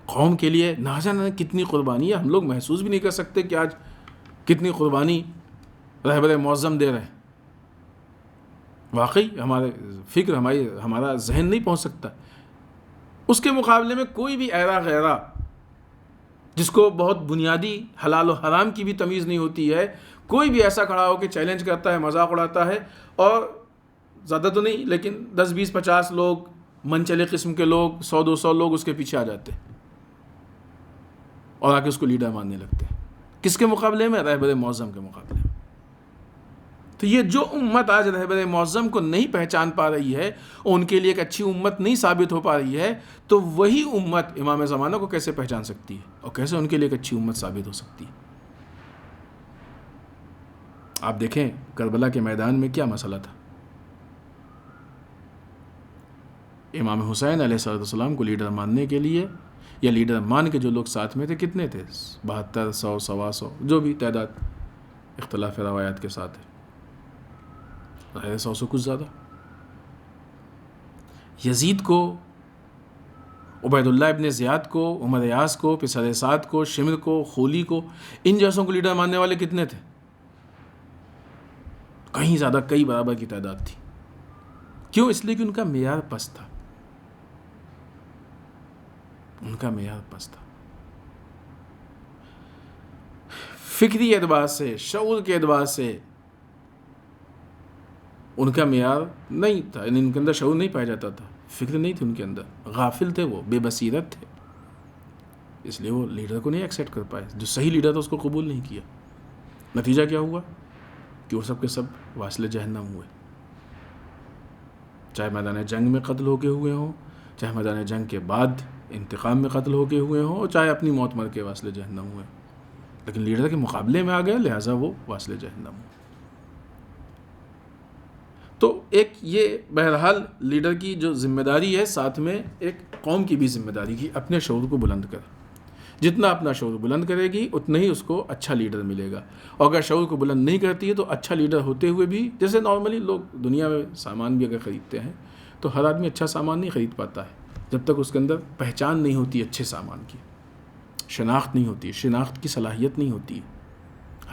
Speaker 1: قوم کے لیے نہ جانے کتنی قربانی ہے، ہم لوگ محسوس بھی نہیں کر سکتے کہ آج کتنی قربانی رہبر معظم دے رہے ہیں۔ واقعی ہمارے فکر، ہمارا ذہن نہیں پہنچ سکتا۔ اس کے مقابلے میں کوئی بھی ایرا غیرہ جس کو بہت بنیادی حلال و حرام کی بھی تمیز نہیں ہوتی ہے، کوئی بھی ایسا کھڑا ہو کے چیلنج کرتا ہے، مذاق اڑاتا ہے، اور زیادہ تو نہیں لیکن 10 20 50 لوگ من چلے قسم کے لوگ، 100 200 لوگ اس کے پیچھے آ جاتے ہیں اور آ کے اس کو لیڈر ماننے لگتے ہیں۔ کس کے مقابلے میں؟ رہبر معظم کے مقابلے میں۔ تو یہ جو امت آج رہبر معظم کو نہیں پہچان پا رہی ہے اور ان کے لیے ایک اچھی امت نہیں ثابت ہو پا رہی ہے، تو وہی امت امام زمانہ کو کیسے پہچان سکتی ہے اور کیسے ان کے لیے ایک اچھی امت ثابت ہو سکتی ہے؟ آپ دیکھیں کربلا کے میدان میں کیا مسئلہ تھا۔ امام حسین علیہ السلام کو لیڈر ماننے کے لیے یا لیڈر مان کے جو لوگ ساتھ میں تھے کتنے تھے؟ 72 100 125 جو بھی تعداد اختلاف روایات کے ساتھ ہے، 100 سے کچھ زیادہ۔ یزید کو، عبید اللہ ابن زیاد کو، عمر یاس کو، پسر سعد کو، شمر کو، خولی کو، ان جیسوں کو لیڈر ماننے والے کتنے تھے؟ کہیں زیادہ، کئی برابر کی تعداد تھی۔ کیوں؟ اس لیے کہ ان کا معیار پست تھا، ان کا معیار پست تھا۔ فکری اعتبار سے، شعور کے اعتبار سے ان کا معیار نہیں تھا، یعنی ان کے اندر شعور نہیں پایا جاتا تھا، فکر نہیں تھی ان کے اندر، غافل تھے، وہ بے بصیرت تھے، اس لیے وہ لیڈر کو نہیں ایکسیپٹ کر پائے۔ جو صحیح لیڈر تھا اس کو قبول نہیں کیا۔ نتیجہ کیا ہوا کہ وہ سب کے سب واصل جہنم ہوئے، چاہے میدان جنگ میں قتل ہو کے ہوئے ہوں، چاہے میدان جنگ کے بعد انتقام میں قتل ہو کے ہوئے ہوں، اور چاہے اپنی موت مر کے واصل جہنم ہوئے، لیکن لیڈر کے مقابلے میں آ گئے، لہٰذا وہ واصل جہنم ہوئے۔ تو ایک یہ بہرحال لیڈر کی جو ذمہ داری ہے، ساتھ میں ایک قوم کی بھی ذمہ داری کی اپنے شعور کو بلند کرے۔ جتنا اپنا شعور بلند کرے گی اتنا ہی اس کو اچھا لیڈر ملے گا، اور اگر شعور کو بلند نہیں کرتی ہے تو اچھا لیڈر ہوتے ہوئے بھی، جیسے نارملی لوگ دنیا میں سامان بھی اگر خریدتے ہیں تو ہر آدمی اچھا سامان نہیں خرید پاتا ہے جب تک اس کے اندر پہچان نہیں ہوتی اچھے سامان کی، شناخت نہیں ہوتی ہے، شناخت کی صلاحیت نہیں ہوتی ہے۔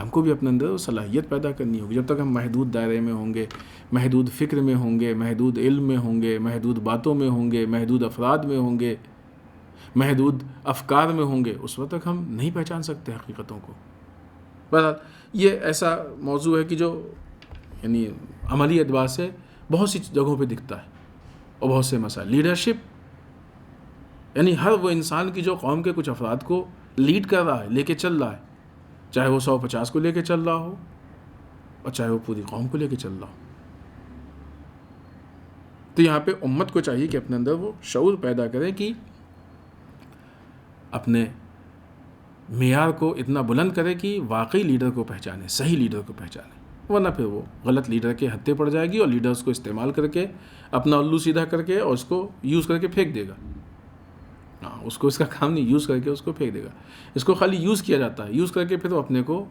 Speaker 1: ہم کو بھی اپنے اندر وہ صلاحیت پیدا کرنی ہوگی۔ جب تک ہم محدود دائرے میں ہوں گے، محدود فکر میں ہوں گے، محدود علم میں ہوں گے، محدود باتوں میں ہوں گے، محدود افراد میں ہوں گے، محدود افکار میں ہوں گے، اس وقت تک ہم نہیں پہچان سکتے حقیقتوں کو۔ بہرحال یہ ایسا موضوع ہے کہ جو یعنی عملی اعتبار سے بہت سی جگہوں پہ دکھتا ہے اور بہت سے مسائل۔ لیڈرشپ یعنی ہر وہ انسان کی جو قوم کے کچھ افراد کو لیڈ کر رہا ہے، لے کے چل رہا ہے، چاہے وہ 150 کو لے کے چل رہا ہو اور چاہے وہ پوری قوم کو لے کے چل رہا ہو۔ تو یہاں پہ امت کو چاہیے کہ اپنے اندر وہ شعور پیدا کرے کہ اپنے معیار کو اتنا بلند کرے کہ واقعی لیڈر کو پہچانے، صحیح لیڈر کو پہچانے، ورنہ پھر وہ غلط لیڈر کے ہتھے پڑ جائے گی اور لیڈر اس کو استعمال کر کے اپنا الو سیدھا کر کے اور اس کو یوز کر کے پھینک دے گا۔ ہاں، اس کو اس کا کام نہیں، یوز کر کے اس کو پھینک دے گا۔ اس کو خالی یوز کیا جاتا ہے، یوز کر کے پھر وہ اپنے کو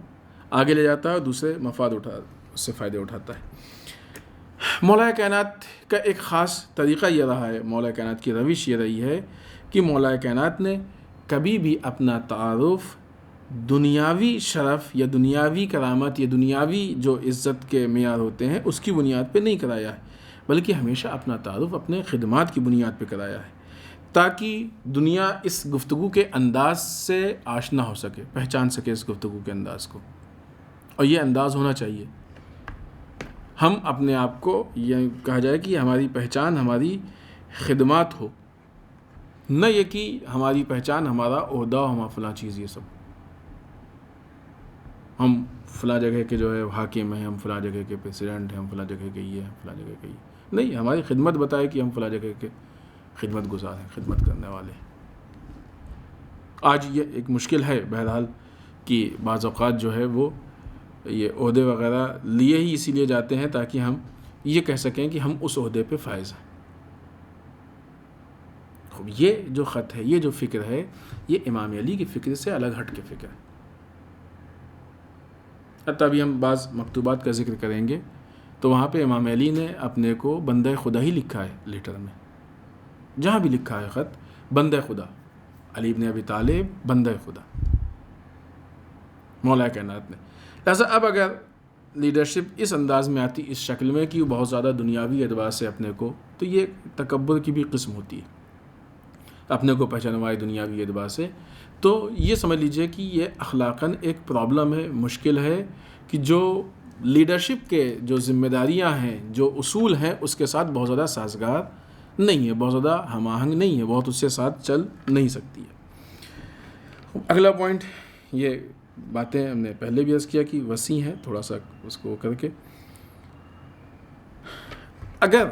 Speaker 1: آگے لے جاتا ہے اور دوسرے مفاد اس سے فائدے اٹھاتا ہے۔ مولا کائنات کا ایک خاص طریقہ یہ رہا ہے، مولا کائنات کی روش یہ رہی ہے کہ مولا کائنات نے کبھی بھی اپنا تعارف دنیاوی شرف یا دنیاوی کرامت یا دنیاوی جو عزت کے معیار ہوتے ہیں اس کی بنیاد پہ نہیں کرایا ہے، بلکہ ہمیشہ اپنا تعارف اپنے خدمات کی بنیاد پہ کرایا ہے، تاکہ دنیا اس گفتگو کے انداز سے آشنا ہو سکے، پہچان سکے اس گفتگو کے انداز کو۔ اور یہ انداز ہونا چاہیے، ہم اپنے آپ کو یہ کہا جائے کہ ہماری پہچان ہماری خدمات ہو، نہ یہ کہ ہماری پہچان ہمارا عہدہ ہو، ہمارا فلاں چیز، یہ سب ہم فلاں جگہ کے جو ہے حاکم ہیں، ہم فلاں جگہ کے پریزیڈنٹ ہیں، ہم فلاں جگہ کے یہ ہیں، فلاں جگہ کے یہ نہیں، ہماری خدمت بتائے کہ ہم فلاں جگہ کے خدمت گزار ہیں، خدمت کرنے والے ہیں۔ آج یہ ایک مشکل ہے بہرحال کہ بعض اوقات جو ہے وہ یہ عہدے وغیرہ لیے ہی اسی لیے جاتے ہیں تاکہ ہم یہ کہہ سکیں کہ ہم اس عہدے پہ فائز ہیں۔ یہ جو خط ہے، یہ جو فکر ہے، یہ امام علی کی فکر سے الگ ہٹ کے فکر ہے۔ حتیٰ ابھی ہم بعض مکتوبات کا ذکر کریں گے تو وہاں پہ امام علی نے اپنے کو بندہ خدا ہی لکھا ہے، لیٹر میں جہاں بھی لکھا ہے خط بندہ خدا، علی بن ابی طالب بندہ خدا، مولا کائنات نے۔ لہٰذا اب اگر لیڈرشپ اس انداز میں آتی، اس شکل میں کہ وہ بہت زیادہ دنیاوی اعتبار سے اپنے کو، تو یہ تکبر کی بھی قسم ہوتی ہے، اپنے کو پہچانوائی دنیاوی اعتبار سے، تو یہ سمجھ لیجئے کہ یہ اخلاقاً ایک پرابلم ہے، مشکل ہے کہ جو لیڈرشپ کے جو ذمہ داریاں ہیں، جو اصول ہیں، اس کے ساتھ بہت زیادہ سازگار نہیں ہے، بہت زیادہ ہم آہنگ نہیں ہے، بہت اس کے ساتھ چل نہیں سکتی ہے۔ اگلا پوائنٹ، یہ باتیں ہم نے پہلے بھی عرض کیا کہ وسیع ہیں، تھوڑا سا اس کو کر کے، اگر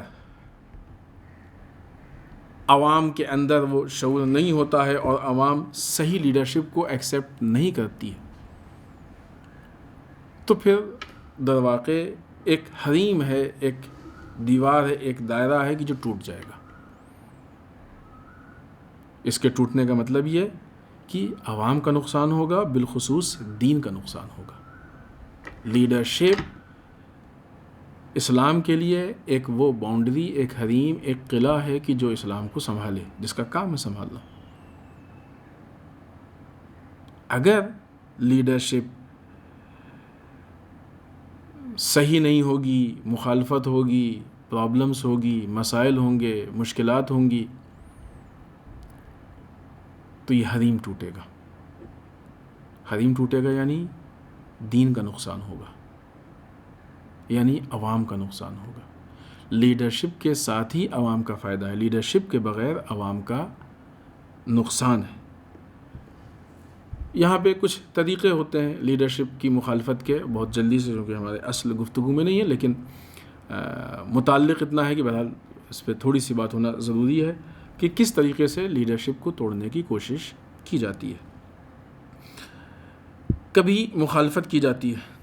Speaker 1: عوام کے اندر وہ شعور نہیں ہوتا ہے اور عوام صحیح لیڈرشپ کو ایکسیپٹ نہیں کرتی ہے تو پھر در واقع ایک حریم ہے، ایک دیوار ہے، ایک دائرہ ہے کہ جو ٹوٹ جائے گا۔ اس کے ٹوٹنے کا مطلب یہ کہ عوام کا نقصان ہوگا، بالخصوص دین کا نقصان ہوگا۔ لیڈرشپ اسلام کے لیے ایک وہ باؤنڈری، ایک حریم، ایک قلعہ ہے کہ جو اسلام کو سنبھالے، جس کا کام ہے سنبھالنا۔ اگر لیڈرشپ صحیح نہیں ہوگی، مخالفت ہوگی، پرابلمس ہوگی، مسائل ہوں گے، مشکلات ہوں گی، تو یہ حریم ٹوٹے گا۔ حریم ٹوٹے گا یعنی دین کا نقصان ہوگا، یعنی عوام کا نقصان ہوگا۔ لیڈرشپ کے ساتھ ہی عوام کا فائدہ ہے، لیڈرشپ کے بغیر عوام کا نقصان ہے۔ یہاں پہ کچھ طریقے ہوتے ہیں لیڈرشپ کی مخالفت کے، بہت جلدی سے، کیونکہ ہمارے اصل گفتگو میں نہیں ہے، لیکن متعلق اتنا ہے کہ بہرحال اس پہ تھوڑی سی بات ہونا ضروری ہے کہ کس طریقے سے لیڈرشپ کو توڑنے کی کوشش کی جاتی ہے۔ کبھی مخالفت کی جاتی ہے،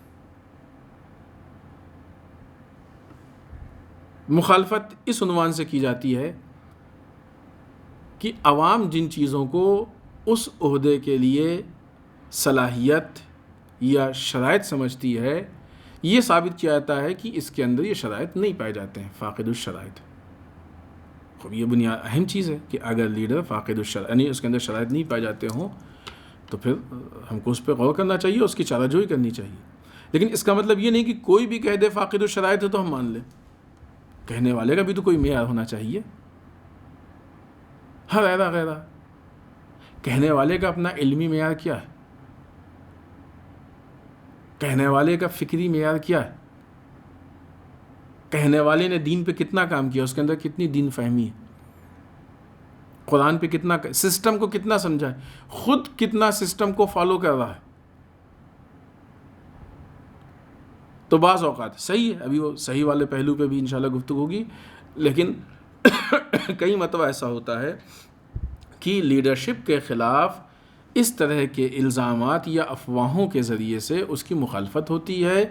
Speaker 1: مخالفت اس عنوان سے کی جاتی ہے کہ عوام جن چیزوں کو اس عہدے کے لیے صلاحیت یا شرائط سمجھتی ہے، یہ ثابت کیا جاتا ہے کہ اس کے اندر یہ شرائط نہیں پائے جاتے ہیں، فاقد الشرائط۔ خب یہ بنیاد اہم چیز ہے کہ اگر لیڈر فاقد الشرائط، یعنی اس کے اندر شرائط نہیں پائے جاتے ہوں، تو پھر ہم کو اس پہ غور کرنا چاہیے، اس کی چارہ جوئی کرنی چاہیے۔ لیکن اس کا مطلب یہ نہیں کہ کوئی بھی کہہ دے فاقد الشرائط ہے تو ہم مان لیں، کہنے والے کا بھی تو کوئی معیار ہونا چاہیے۔ ہر غیرہ کہنے والے کا اپنا علمی معیار کیا ہے، کہنے والے کا فکری معیار کیا ہے، کہنے والے نے دین پہ کتنا کام کیا، اس کے اندر کتنی دین فہمی ہے۔ قرآن پہ کتنا، سسٹم کو کتنا سمجھا ہے، خود کتنا سسٹم کو فالو کر رہا ہے. تو بعض اوقات صحیح ہے، ابھی وہ صحیح والے پہلو پہ بھی انشاءاللہ گفتگو ہوگی، لیکن کئی مرتبہ ایسا ہوتا ہے کہ لیڈرشپ کے خلاف اس طرح کے الزامات یا افواہوں کے ذریعے سے اس کی مخالفت ہوتی ہے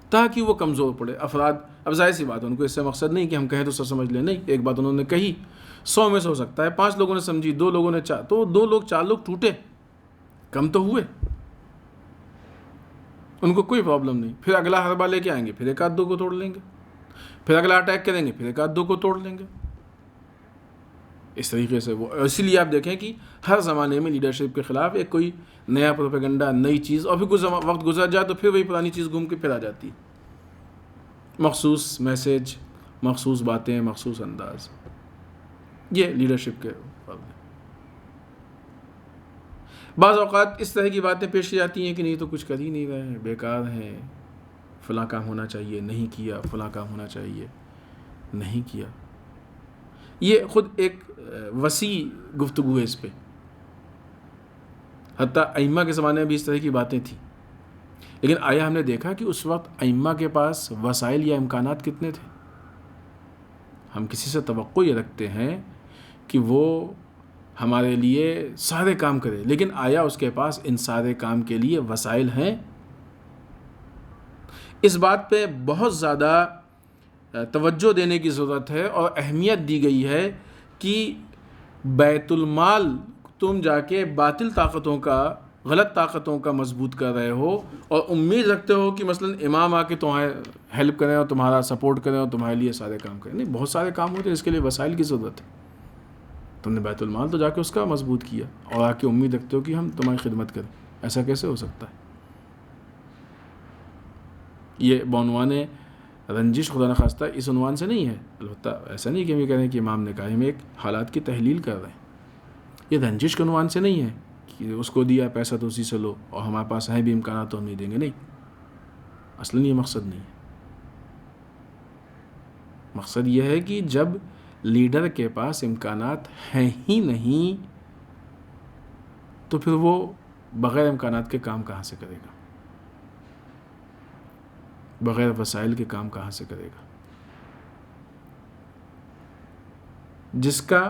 Speaker 1: تاکہ وہ کمزور پڑے. افراد، اب ظاہر سی بات ہے ان کو اس سے مقصد نہیں کہ ہم کہیں تو سب سمجھ لیں، نہیں، ایک بات انہوں نے کہی 100 میں سے ہو سکتا ہے 5 لوگوں نے سمجھی، 2 لوگوں نے تو 2 لوگ 4 لوگ ٹوٹے، کم تو ہوئے، ان کو کوئی پرابلم نہیں. پھر اگلا حربہ لے کے آئیں گے، پھر ایک آدھ 2 کو توڑ لیں گے، پھر اگلا اٹیک کریں گے، پھر ایک آدھ 2 کو توڑ لیں گے. اس طریقے سے وہ، اسی لیے آپ دیکھیں کہ ہر زمانے میں لیڈرشپ کے خلاف ایک کوئی نیا پروپیگنڈا، نئی چیز، اور پھر کچھ وقت گزر جائے تو پھر وہی پرانی چیز گھوم کے پھر آ جاتی ہے، مخصوص میسج، مخصوص باتیں، مخصوص انداز. یہ لیڈرشپ کے بعض اوقات اس طرح کی باتیں پیش کی جاتی ہیں کہ نہیں تو کچھ کر ہی نہیں رہے ہیں، بیکار ہیں، فلاں کام ہونا چاہیے نہیں کیا، فلاں کام ہونا چاہیے نہیں کیا. یہ خود ایک وسیع گفتگو ہے اس پہ. حتیٰ ائمہ کے زمانے میں بھی اس طرح کی باتیں تھیں، لیکن آیا ہم نے دیکھا کہ اس وقت ائمہ کے پاس وسائل یا امکانات کتنے تھے؟ ہم کسی سے توقع یہ رکھتے ہیں کہ وہ ہمارے لیے سارے کام کرے، لیکن آیا اس کے پاس ان سارے کام کے لیے وسائل ہیں؟ اس بات پہ بہت زیادہ توجہ دینے کی ضرورت ہے اور اہمیت دی گئی ہے کہ بیت المال تم جا کے باطل طاقتوں کا، غلط طاقتوں کا مضبوط کر رہے ہو اور امید رکھتے ہو کہ مثلا امام آ کے تمہارے ہیلپ کریں اور تمہارا سپورٹ کریں اور تمہارے لیے سارے کام کریں. نہیں، بہت سارے کام ہوتے ہیں، اس کے لیے وسائل کی ضرورت ہے. تم نے بیت المال تو جا کے اس کا مضبوط کیا اور آ کے امید رکھتے ہو کہ ہم تمہاری خدمت کریں. ایسا کیسے ہو سکتا ہے؟ یہ بعنوان رنجش خدا نخواستہ اس عنوان سے نہیں ہے، البتہ ایسا نہیں کہ ہم یہ کہہ رہے ہیں کہ امام نے کہا، ہم ایک حالات کی تحلیل کر رہے ہیں. یہ رنجش کے عنوان سے نہیں ہے کہ اس کو دیا پیسہ تو اسی سے لو اور ہمارے پاس ہیں بھی امکانات تو ہم نہیں دیں گے، نہیں، اصلاً یہ مقصد نہیں ہے. مقصد یہ ہے کہ جب لیڈر کے پاس امکانات ہیں ہی نہیں تو پھر وہ بغیر امکانات کے کام کہاں سے کرے گا، بغیر وسائل کے کام کہاں سے کرے گا؟ جس کا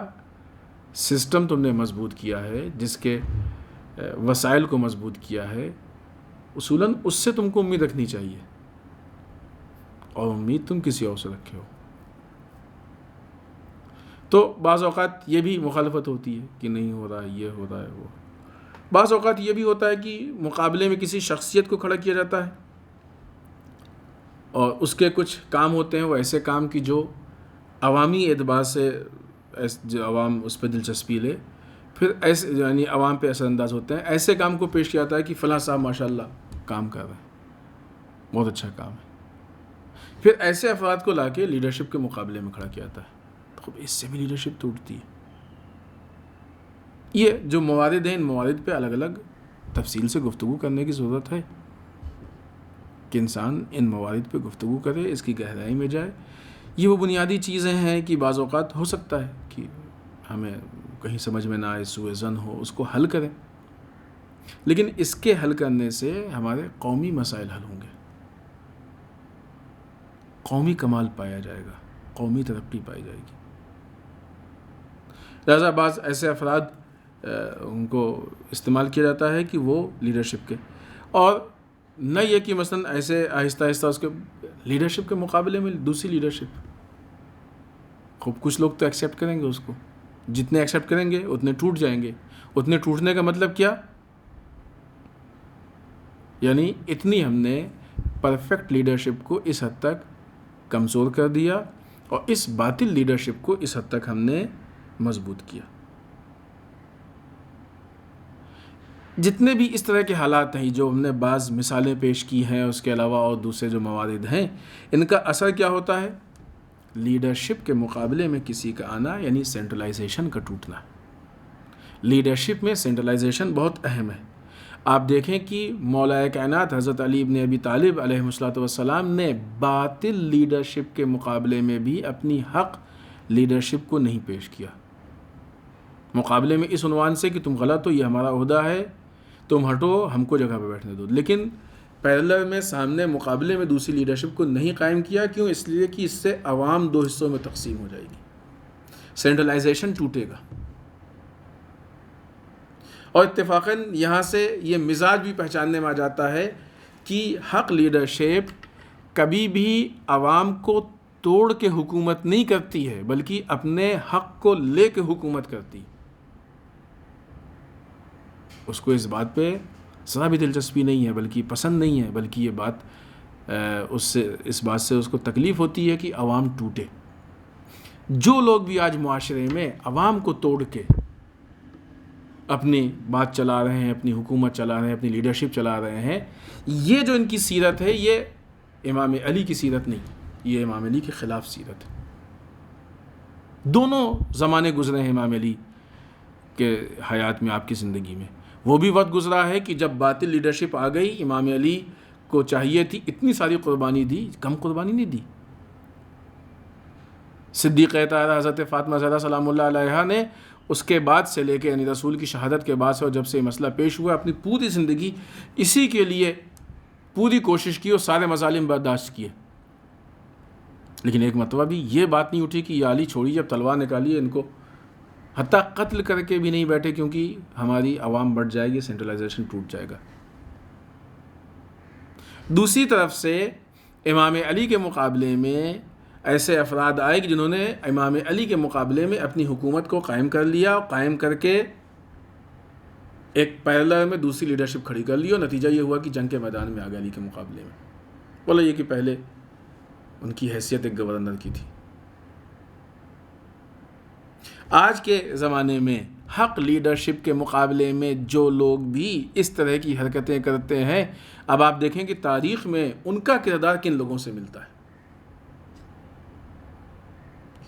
Speaker 1: سسٹم تم نے مضبوط کیا ہے، جس کے وسائل کو مضبوط کیا ہے، اصولاً اس سے تم کو امید رکھنی چاہیے، اور امید تم کسی اور سے رکھے ہو. تو بعض اوقات یہ بھی مخالفت ہوتی ہے کہ نہیں ہو رہا ہے، یہ ہو رہا ہے، وہ. بعض اوقات یہ بھی ہوتا ہے کہ مقابلے میں کسی شخصیت کو کھڑا کیا جاتا ہے اور اس کے کچھ کام ہوتے ہیں وہ ایسے کام کی جو عوامی اعتبار سے جو عوام اس پہ دلچسپی لے، پھر ایسے یعنی عوام پہ اثر انداز ہوتے ہیں. ایسے کام کو پیش کیا جاتا ہے کہ فلاں صاحب ماشاءاللہ کام کر رہے ہیں، بہت اچھا کام ہے. پھر ایسے افراد کو لا کے لیڈرشپ کے مقابلے میں کھڑا کیا جاتا ہے، تو اس سے بھی لیڈرشپ ٹوٹتی ہے. یہ جو موارد ہیں، ان موارد پہ الگ الگ تفصیل سے گفتگو کرنے کی ضرورت ہے کہ انسان ان موارد پہ گفتگو کرے، اس کی گہرائی میں جائے. یہ وہ بنیادی چیزیں ہیں کہ بعض اوقات ہو سکتا ہے کہ ہمیں کہیں سمجھ میں نہ آئے، سوء ظن ہو، اس کو حل کریں، لیکن اس کے حل کرنے سے ہمارے قومی مسائل حل ہوں گے، قومی کمال پایا جائے گا، قومی ترقی پائی جائے گی. لہذا بعض ایسے افراد ان کو استعمال کیا جاتا ہے کہ وہ لیڈرشپ کے، اور نہ یہ کہ مثلا ایسے آہستہ آہستہ اس کے لیڈرشپ کے مقابلے میں دوسری لیڈرشپ. خوب کچھ لوگ تو ایکسیپٹ کریں گے اس کو، جتنے ایکسیپٹ کریں گے اتنے ٹوٹ جائیں گے. اتنے ٹوٹنے کا مطلب کیا؟ یعنی اتنی ہم نے پرفیکٹ لیڈرشپ کو اس حد تک کمزور کر دیا اور اس باطل لیڈرشپ کو اس حد تک ہم نے مضبوط کیا. جتنے بھی اس طرح کے حالات ہیں جو ہم نے بعض مثالیں پیش کی ہیں، اس کے علاوہ اور دوسرے جو موارد ہیں، ان کا اثر کیا ہوتا ہے؟ لیڈرشپ کے مقابلے میں کسی کا آنا، یعنی سینٹرلائزیشن کا ٹوٹنا. لیڈرشپ میں سینٹرلائزیشن بہت اہم ہے. آپ دیکھیں کہ مولا کائنات حضرت علی بن ابی طالب علیہ السلام نے باطل لیڈرشپ کے مقابلے میں بھی اپنی حق لیڈرشپ کو نہیں پیش کیا. مقابلے میں اس عنوان سے کہ تم غلط ہو، یہ ہمارا عہدہ ہے، تم ہٹو، ہم کو جگہ پہ بیٹھنے دو. لیکن پیرلل میں سامنے مقابلے میں دوسری لیڈرشپ کو نہیں قائم کیا. کیوں؟ اس لیے کہ اس سے عوام دو حصوں میں تقسیم ہو جائے گی، سینٹرلائزیشن ٹوٹے گا. اور اتفاقاً یہاں سے یہ مزاج بھی پہچاننے میں آ جاتا ہے کہ حق لیڈرشپ کبھی بھی عوام کو توڑ کے حکومت نہیں کرتی ہے، بلکہ اپنے حق کو لے کے حکومت کرتی. اس کو اس بات پہ ذرا بھی دلچسپی نہیں ہے، بلکہ پسند نہیں ہے، بلکہ یہ بات اس بات سے اس کو تکلیف ہوتی ہے کہ عوام ٹوٹے. جو لوگ بھی آج معاشرے میں عوام کو توڑ کے اپنی بات چلا رہے ہیں، اپنی حکومت چلا رہے ہیں، اپنی لیڈرشپ چلا رہے ہیں، یہ جو ان کی سیرت ہے یہ امام علی کی سیرت نہیں، یہ امام علی کے خلاف سیرت ہے. دونوں زمانے گزرے ہیں امام علی کے حیات میں، آپ کی زندگی میں. وہ بھی وقت گزرا ہے کہ جب باطل لیڈرشپ آ گئی، امام علی کو چاہیے تھی اتنی ساری قربانی دی، کم قربانی نہیں دی. صدیقہ طاہرہ حضرت فاطمہ زہرا سلام اللہ علیہا نے اس کے بعد سے لے کے، یعنی رسول کی شہادت کے بعد سے اور جب سے یہ مسئلہ پیش ہوا، اپنی پوری زندگی اسی کے لیے پوری کوشش کی اور سارے مظالم برداشت کیے. لیکن ایک مرتبہ بھی یہ بات نہیں اٹھی کہ یہ علی چھوڑی، جب تلوار نکالی ان کو حتیٰ قتل کر کے بھی نہیں بیٹھے، کیونکہ ہماری عوام بڑھ جائے گی، سینٹرلائزیشن ٹوٹ جائے گا. دوسری طرف سے امام علی کے مقابلے میں ایسے افراد آئے کہ جنہوں نے امام علی کے مقابلے میں اپنی حکومت کو قائم کر لیا، اور قائم کر کے ایک پیرلل میں دوسری لیڈرشپ کھڑی کر لی، اور نتیجہ یہ ہوا کہ جنگ کے میدان میں آ گئے علی کے مقابلے میں. بولا یہ کہ پہلے ان کی حیثیت ایک گورنر کی تھی. آج کے زمانے میں حق لیڈرشپ کے مقابلے میں جو لوگ بھی اس طرح کی حرکتیں کرتے ہیں، اب آپ دیکھیں کہ تاریخ میں ان کا کردار کن لوگوں سے ملتا ہے.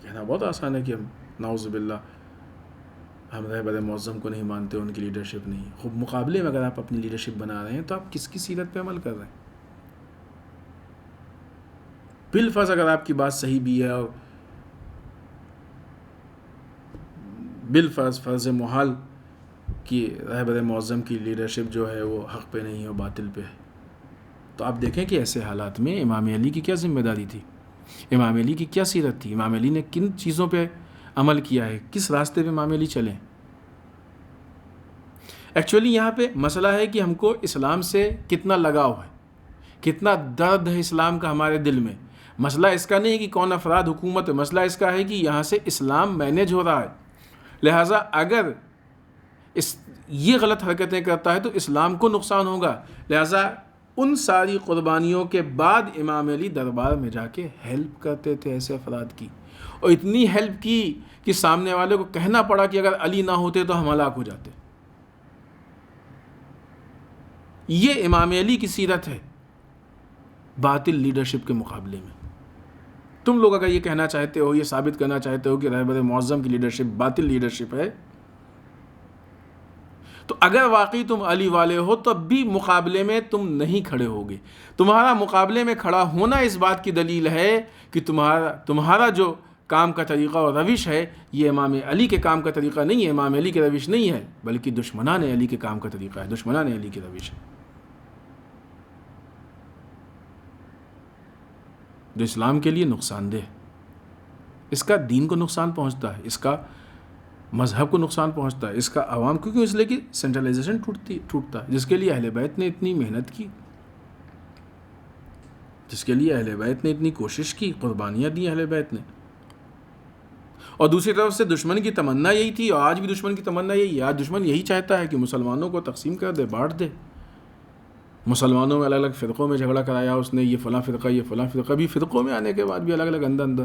Speaker 1: کہنا بہت آسان ہے کہ ہم نعوذ باللہ ہم رہبر معظم کو نہیں مانتے، ان کی لیڈرشپ نہیں. خوب مقابلے میں اگر آپ اپنی لیڈرشپ بنا رہے ہیں تو آپ کس کی سیرت پہ عمل کر رہے ہیں؟ بالفرض اگر آپ کی بات صحیح بھی ہے اور بالفرض فرض محال کہ رہبر معظم کی لیڈرشپ جو ہے وہ حق پہ نہیں ہے اور باطل پہ ہے، تو آپ دیکھیں کہ ایسے حالات میں امام علی کی کیا ذمہ داری تھی، امام علی کی کیا سیرت تھی، امام علی نے کن چیزوں پہ عمل کیا ہے، کس راستے پہ امام علی چلیں. ایکچولی یہاں پہ مسئلہ ہے کہ ہم کو اسلام سے کتنا لگاؤ ہے، کتنا درد ہے اسلام کا ہمارے دل میں. مسئلہ اس کا نہیں کہ کون افراد حکومت ہے، مسئلہ اس کا ہے کہ یہاں سے اسلام مینیج ہو رہا ہے. لہٰذا اگر یہ غلط حرکتیں کرتا ہے تو اسلام کو نقصان ہوگا. لہٰذا ان ساری قربانیوں کے بعد امام علی دربار میں جا کے ہیلپ کرتے تھے ایسے افراد کی، اور اتنی ہیلپ کی کہ سامنے والے کو کہنا پڑا کہ اگر علی نہ ہوتے تو ہم ہلاک ہو جاتے. یہ امام علی کی سیرت ہے باطل لیڈرشپ کے مقابلے میں. تم لوگ اگر یہ کہنا چاہتے ہو، یہ ثابت کرنا چاہتے ہو کہ رہبر معظم کی لیڈرشپ باطل لیڈرشپ ہے، تو اگر واقعی تم علی والے ہو تو اب بھی مقابلے میں تم نہیں کھڑے ہوگے. تمہارا مقابلے میں کھڑا ہونا اس بات کی دلیل ہے کہ تمہارا جو کام کا طریقہ اور روش ہے یہ امام علی کے کام کا طریقہ نہیں ہے، امام علی کے روش نہیں ہے، بلکہ دشمنان علی کے کام کا طریقہ ہے، دشمنان علی کے روش ہے، جو اسلام کے لیے نقصان دہ ہے. اس کا دین کو نقصان پہنچتا ہے، اس کا مذہب کو نقصان پہنچتا ہے، اس کا عوام کو، کیوں؟ اس لیے کہ سینٹرلائزیشن ٹوٹتا ہے، جس کے لیے اہل بیت نے اتنی محنت کی، جس کے لیے اہل بیت نے اتنی کوشش کی، قربانیاں دی اہل بیت نے. اور دوسری طرف سے دشمن کی تمنا یہی تھی، اور آج بھی دشمن کی تمنا یہی ہے. آج دشمن یہی چاہتا ہے کہ مسلمانوں کو تقسیم کر دے، بانٹ دے. مسلمانوں میں الگ الگ فرقوں میں جھگڑا کرایا اس نے، یہ فلاں فرقہ، یہ فلاں فرقہ. بھی فرقوں میں آنے کے بعد بھی الگ الگ اندر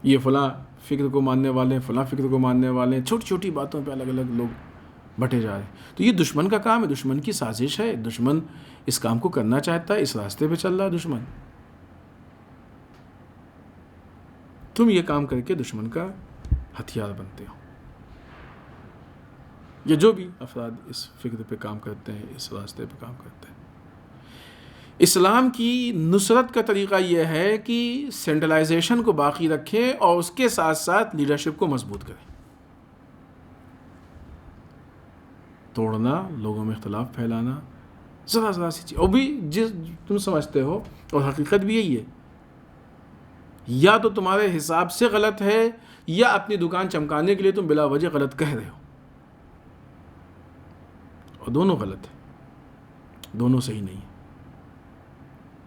Speaker 1: یہ فلاں فکر کو ماننے والے ہیں، فلاں فکر کو ماننے والے ہیں، چھوٹی چھوٹی باتوں پہ الگ الگ لوگ بٹے جا رہے ہیں. تو یہ دشمن کا کام ہے، دشمن کی سازش ہے، دشمن اس کام کو کرنا چاہتا ہے، اس راستے پہ چل رہا ہے دشمن. تم یہ کام کر کے دشمن کا ہتھیار بنتے ہو. یہ جو بھی افراد اس فکر پہ کام کرتے ہیں، اس راستے پہ کام کرتے ہیں، اسلام کی نصرت کا طریقہ یہ ہے کہ سینٹرلائزیشن کو باقی رکھے اور اس کے ساتھ ساتھ لیڈرشپ کو مضبوط کرے. توڑنا، لوگوں میں اختلاف پھیلانا، ذرا سی چیز، اور بھی جس تم سمجھتے ہو اور حقیقت بھی یہی ہے، یا تو تمہارے حساب سے غلط ہے یا اپنی دکان چمکانے کے لیے تم بلا وجہ غلط کہہ رہے ہو، اور دونوں غلط ہے، دونوں صحیح نہیں ہے.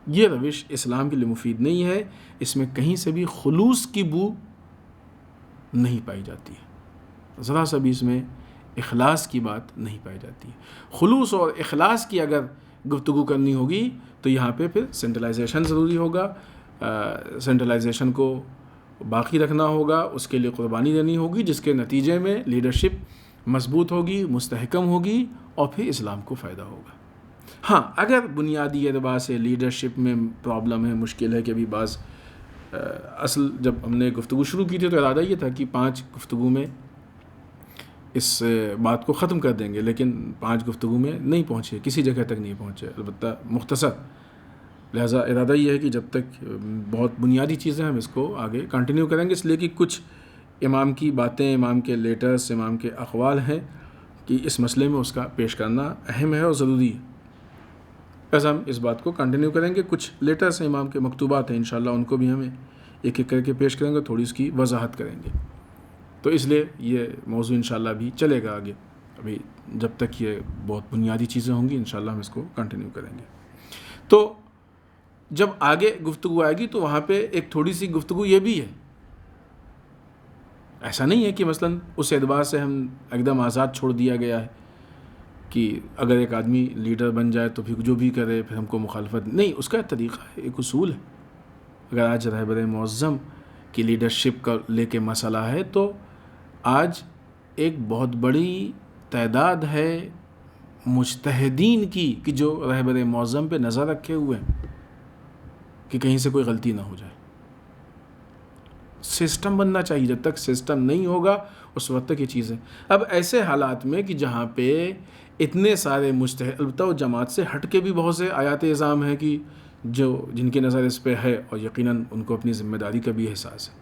Speaker 1: یہ روش اسلام کے لیے مفید نہیں ہے. اس میں کہیں سے بھی خلوص کی بو نہیں پائی جاتی ہے، ذرا سا بھی اس میں اخلاص کی بات نہیں پائی جاتی ہے. خلوص اور اخلاص کی اگر گفتگو کرنی ہوگی تو یہاں پہ پھر سینٹرلائزیشن ضروری ہوگا. سینٹرلائزیشن کو باقی رکھنا ہوگا، اس کے لیے قربانی دینی ہوگی، جس کے نتیجے میں لیڈرشپ مضبوط ہوگی، مستحکم ہوگی، اور پھر اسلام کو فائدہ ہوگا. ہاں، اگر بنیادی اعتبار سے لیڈرشپ میں پرابلم ہے، مشکل ہے کہ ابھی بعض اصل جب ہم نے گفتگو شروع کی تھی تو ارادہ یہ تھا کہ 5 گفتگو میں اس بات کو ختم کر دیں گے، لیکن 5 گفتگو میں نہیں پہنچے، کسی جگہ تک نہیں پہنچے، البتہ مختصر. لہٰذا ارادہ یہ ہے کہ جب تک بہت بنیادی چیزیں ہم اس کو آگے کنٹینیو کریں گے، اس لیے کہ کچھ امام کی باتیں، امام کے لیٹرز، امام کے اقوال ہیں کہ اس مسئلے میں اس کا پیش کرنا اہم ہے اور ضروری ہے. بس ہم اس بات کو کنٹینیو کریں گے. کچھ لیٹرز ہیں امام کے، مکتوبات ہیں، انشاءاللہ ان کو بھی ہمیں ایک ایک کر کے پیش کریں گے، تھوڑی اس کی وضاحت کریں گے. تو اس لیے یہ موضوع انشاءاللہ بھی چلے گا آگے، ابھی جب تک یہ بہت بنیادی چیزیں ہوں گی انشاءاللہ ہم اس کو کنٹینیو کریں گے. تو جب آگے گفتگو آئے گی تو وہاں پہ ایک تھوڑی سی گفتگو یہ بھی ہے. ایسا نہیں ہے کہ مثلاً اس اعتبار سے ہم ایک دم آزاد چھوڑ دیا گیا ہے کہ اگر ایک آدمی لیڈر بن جائے تو پھر جو بھی کرے پھر ہم کو مخالفت نہیں. اس کا ایک طریقہ ہے، ایک اصول ہے. اگر آج رہبر معظم کی لیڈرشپ کا لے کے مسئلہ ہے تو آج ایک بہت بڑی تعداد ہے مجتہدین کی کہ جو رہبر معظم پہ نظر رکھے ہوئے ہیں کہ کہیں سے کوئی غلطی نہ ہو جائے. سسٹم بننا چاہیے، جب تک سسٹم نہیں ہوگا اس وقت تک یہ چیزیں. اب ایسے حالات میں کہ جہاں پہ اتنے سارے مجتہد، البتہ وہ جماعت سے ہٹ کے بھی بہت سے آیات اعظام ہیں کہ جن کی نظر اس پہ ہے اور یقیناً ان کو اپنی ذمہ داری کا بھی احساس ہے،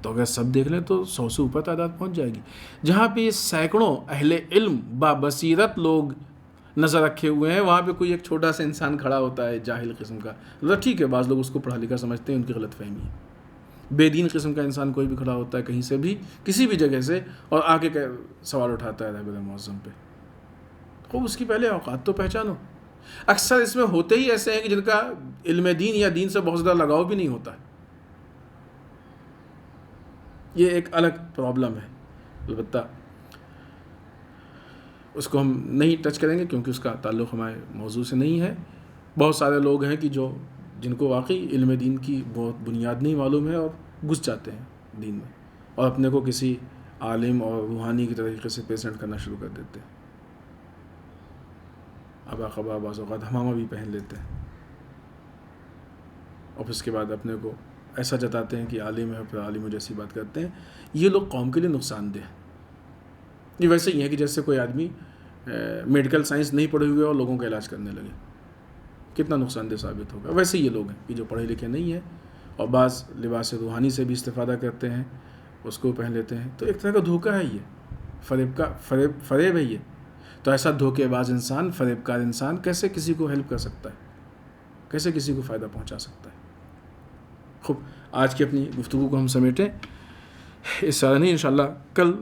Speaker 1: تو اگر سب دیکھ لیں تو 100 سے اوپر تعداد پہنچ جائے گی. جہاں پہ سینکڑوں اہل علم بابصیرت لوگ نظر رکھے ہوئے ہیں، وہاں پہ کوئی ایک چھوٹا سا انسان کھڑا ہوتا ہے جاہل قسم کا. ٹھیک ہے، بعض لوگ اس کو پڑھا لکھا سمجھتے ہیں، ان کی غلط فہمی ہے. بے دین قسم کا انسان کوئی بھی کھڑا ہوتا ہے کہیں سے بھی، کسی بھی جگہ سے، اور آگے کا سوال اٹھاتا ہے رہبر معظم پہ. خوب اس کی پہلے اوقات تو پہچانو. اکثر اس میں ہوتے ہی ایسے ہیں کہ جن کا علم دین یا دین سے بہت زیادہ لگاؤ بھی نہیں ہوتا ہے. یہ ایک الگ پرابلم ہے، البتہ اس کو ہم نہیں ٹچ کریں گے کیونکہ اس کا تعلق ہمارے موضوع سے نہیں ہے. بہت سارے لوگ ہیں کہ جن کو واقعی علم دین کی بہت بنیاد نہیں معلوم ہے اور گھس جاتے ہیں دین میں اور اپنے کو کسی عالم اور روحانی کی طریقے سے پیسنٹ کرنا شروع کر دیتے ہیں. ابا خبا بعض اوقات ہمامہ بھی پہن لیتے ہیں اور پھر اس کے بعد اپنے کو ایسا جتاتے ہیں کہ عالم ہے، پھر عالم جیسی بات کرتے ہیں. یہ لوگ قوم کے لیے نقصان دہ ہیں. یہ ویسے ہی ہے کہ جیسے کوئی آدمی میڈیکل سائنس نہیں پڑھے ہوئے اور لوگوں کا علاج کرنے لگے، کتنا نقصان دہ ثابت ہوگا. ویسے یہ لوگ ہیں کہ جو پڑھے لکھے نہیں ہیں اور بعض لباس روحانی سے بھی استفادہ کرتے ہیں، اس کو پہن لیتے ہیں. تو ایک طرح کا دھوکہ ہے، یہ فریب ہے. یہ تو ایسا دھوکے باز انسان، فریب کار انسان کیسے کسی کو ہیلپ کر سکتا ہے، کیسے کسی کو فائدہ پہنچا سکتا ہے. خوب، آج کی اپنی گفتگو کو ہم سمیٹیں. اس طرح نہیں، انشاءاللہ کل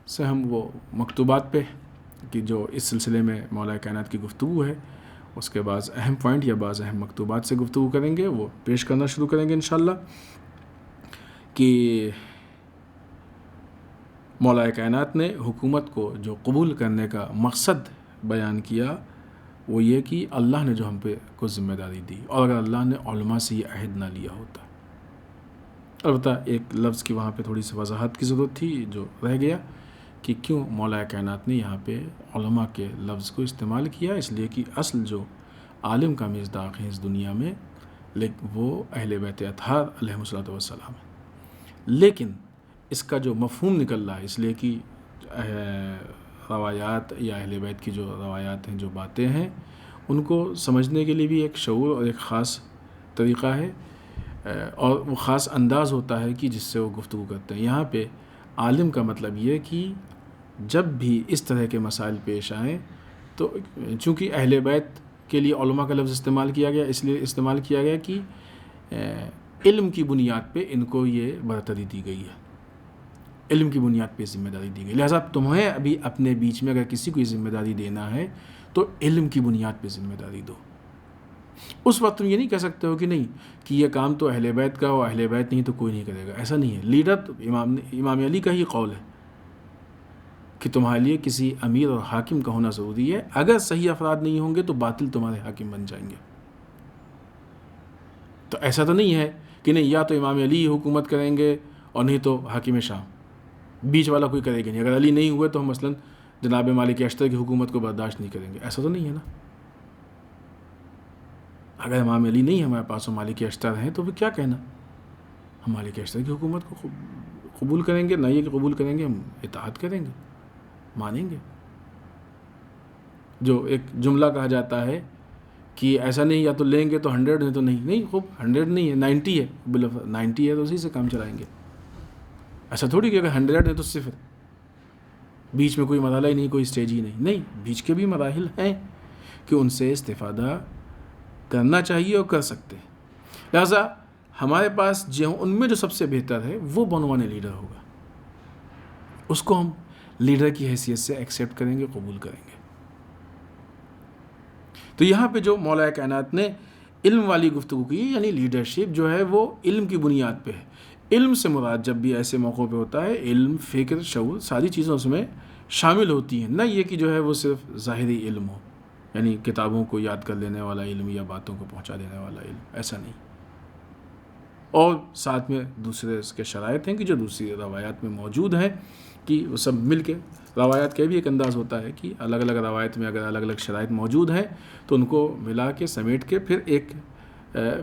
Speaker 1: سے ہم وہ مکتوبات پہ کہ جو اس سلسلے میں مولا کائنات کی گفتگو ہے اس کے بعض اہم پوائنٹ یا بعض اہم مکتوبات سے گفتگو کریں گے، وہ پیش کرنا شروع کریں گے انشاءاللہ. کہ مولا کائنات نے حکومت کو جو قبول کرنے کا مقصد بیان کیا وہ یہ کہ اللہ نے جو ہم پہ کچھ ذمہ داری دی، اور اگر اللہ نے علماء سے یہ عہد نہ لیا ہوتا. البتہ ایک لفظ کی وہاں پہ تھوڑی سی وضاحت کی ضرورت تھی جو رہ گیا کہ کیوں مولا کائنات نے یہاں پہ علماء کے لفظ کو استعمال کیا. اس لیے کہ اصل جو عالم کا مصداق ہے اس دنیا میں وہ اہل بیت اطہار علیہ الصلوۃ والسلام ہے. لیکن اس کا جو مفہوم نکل رہا ہے، اس لیے کہ روایات یا اہل بیت کی جو روایات ہیں، جو باتیں ہیں، ان کو سمجھنے کے لیے بھی ایک شعور اور ایک خاص طریقہ ہے اور وہ خاص انداز ہوتا ہے کہ جس سے وہ گفتگو کرتے ہیں. یہاں پہ عالم کا مطلب یہ کہ جب بھی اس طرح کے مسائل پیش آئیں تو چونکہ اہل بیت کے لیے علماء کا لفظ استعمال کیا گیا، اس لیے استعمال کیا گیا کہ علم کی بنیاد پہ ان کو یہ برتری دی گئی ہے، علم کی بنیاد پہ ذمہ داری دی گئی. لہٰذا تمہیں ابھی اپنے بیچ میں اگر کسی کو یہ ذمہ داری دینا ہے تو علم کی بنیاد پہ ذمہ داری دو. اس وقت تم یہ نہیں کہہ سکتے ہو کہ نہیں کہ یہ کام تو اہل بیت کا ہو، اہل بیت نہیں تو کوئی نہیں کرے گا. ایسا نہیں ہے. لیڈر تو امام علی کا ہی قول ہے کہ تمہارے لیے کسی امیر اور حاکم کا ہونا ضروری ہے. اگر صحیح افراد نہیں ہوں گے تو باطل تمہارے حاکم بن جائیں گے. تو ایسا تو نہیں ہے کہ نہیں یا تو امام علی حکومت کریں گے اور نہیں تو حاکم شام، بیچ والا کوئی کرے گا نہیں. اگر علی نہیں ہوئے تو ہم مثلاً جناب مالک اشتر کی حکومت کو برداشت نہیں کریں گے. ایسا تو نہیں ہے نا. اگر امام علی نہیں ہمارے پاس اور مالک اشتر ہیں تو پھر کیا کہنا، ہم مالک اشتر کی حکومت کو قبول کریں گے، نہ یہ کہ قبول کریں گے، ہم اطاعت کریں گے، مانیں گے. جو ایک جملہ کہا جاتا ہے کہ ایسا نہیں یا تو لیں گے تو 100 ہے تو نہیں خوب 100 نہیں ہے 90 ہے، 90 ہے تو اسی سے کام چلائیں گے. ایسا تھوڑی کہ اگر 100 ہے تو صفر، بیچ میں کوئی مرحلہ ہی نہیں، کوئی اسٹیج ہی نہیں. بیچ کے بھی مراحل ہیں کہ ان سے استفادہ کرنا چاہیے اور کر سکتے ہیں. لہٰذا ہمارے پاس ان میں جو سب سے بہتر ہے وہ بنوانے لیڈر ہوگا، اس کو ہم لیڈر کی حیثیت سے ایکسیپٹ کریں گے، قبول کریں گے. تو یہاں پہ جو مولا کائنات نے علم والی گفتگو کی، یعنی لیڈرشپ جو ہے وہ علم کی بنیاد پہ ہے. علم سے مراد جب بھی ایسے موقعوں پہ ہوتا ہے علم، فکر، شعور، ساری چیزیں اس میں شامل ہوتی ہیں. نہ یہ کہ جو ہے وہ صرف ظاہری علم ہو، یعنی کتابوں کو یاد کر لینے والا علم یا باتوں کو پہنچا دینے والا علم، ایسا نہیں. اور ساتھ میں دوسرے اس کے شرائط ہیں کہ جو دوسری روایات میں موجود ہیں کہ وہ سب مل کے، روایات کا بھی ایک انداز ہوتا ہے کہ الگ الگ روایت میں اگر الگ الگ شرائط موجود ہیں تو ان کو ملا کے سمیٹ کے پھر ایک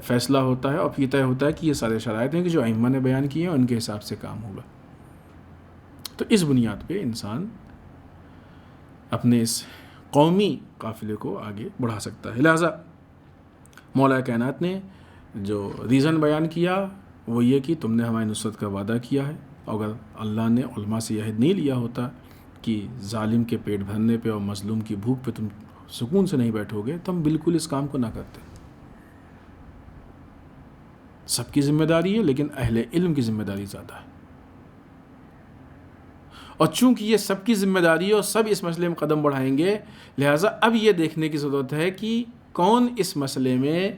Speaker 1: فیصلہ ہوتا ہے اور پھر طے ہوتا ہے کہ یہ سارے شرائط ہیں کہ جو ائمہ نے بیان کیے ہیں ان کے حساب سے کام ہوگا. تو اس بنیاد پہ انسان اپنے اس قومی قافلے کو آگے بڑھا سکتا ہے. لہٰذا مولا کائنات نے جو ریزن بیان کیا وہ یہ کہ تم نے ہماری نصرت کا وعدہ کیا ہے، اگر اللہ نے علماء سے یہ عہد نہیں لیا ہوتا کہ ظالم کے پیٹ بھرنے پہ اور مظلوم کی بھوک پہ تم سکون سے نہیں بیٹھو گے تو ہم بالکل اس کام کو نہ کرتے. سب کی ذمہ داری ہے لیکن اہل علم کی ذمہ داری زیادہ ہے. اور چونکہ یہ سب کی ذمہ داری ہے اور سب اس مسئلے میں قدم بڑھائیں گے، لہٰذا اب یہ دیکھنے کی ضرورت ہے کہ کون اس مسئلے میں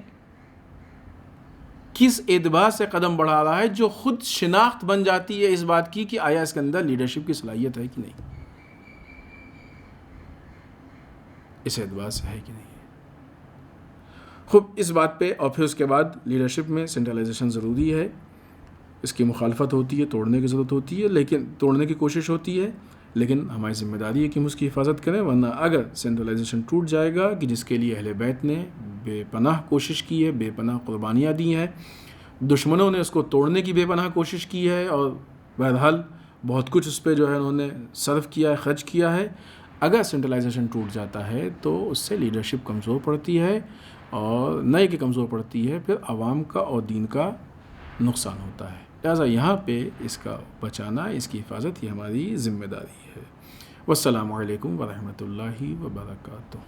Speaker 1: کس اعتبار سے قدم بڑھا رہا ہے جو خود شناخت بن جاتی ہے اس بات کی کہ آیا اس کے اندر لیڈرشپ کی صلاحیت ہے کہ نہیں، اس اعتبار سے ہے کہ نہیں. خوب اس بات پہ اور پھر اس کے بعد لیڈرشپ میں سینٹرلائزیشن ضروری ہے، اس کی مخالفت ہوتی ہے، توڑنے کی ضرورت ہوتی ہے، لیکن توڑنے کی کوشش ہوتی ہے، لیکن ہماری ذمہ داری ہے کہ ہم اس کی حفاظت کریں. ورنہ اگر سینٹرلائزیشن ٹوٹ جائے گا کہ جس کے لیے اہل بیت نے بے پناہ کوشش کی ہے، بے پناہ قربانیاں دی ہیں، دشمنوں نے اس کو توڑنے کی بے پناہ کوشش کی ہے اور بہرحال بہت کچھ اس پہ جو ہے انہوں نے صرف کیا ہے، خرچ کیا ہے. اگر سینٹرلائزیشن ٹوٹ جاتا ہے تو اس سے لیڈرشپ کمزور پڑتی ہے اور نئے کی کمزور پڑتی ہے، پھر عوام کا اور دین کا نقصان ہوتا ہے. لہٰذا یہاں پہ اس کا بچانا، اس کی حفاظت یہ ہماری ذمہ داری ہے. والسلام علیکم ورحمۃ اللہ وبرکاتہ.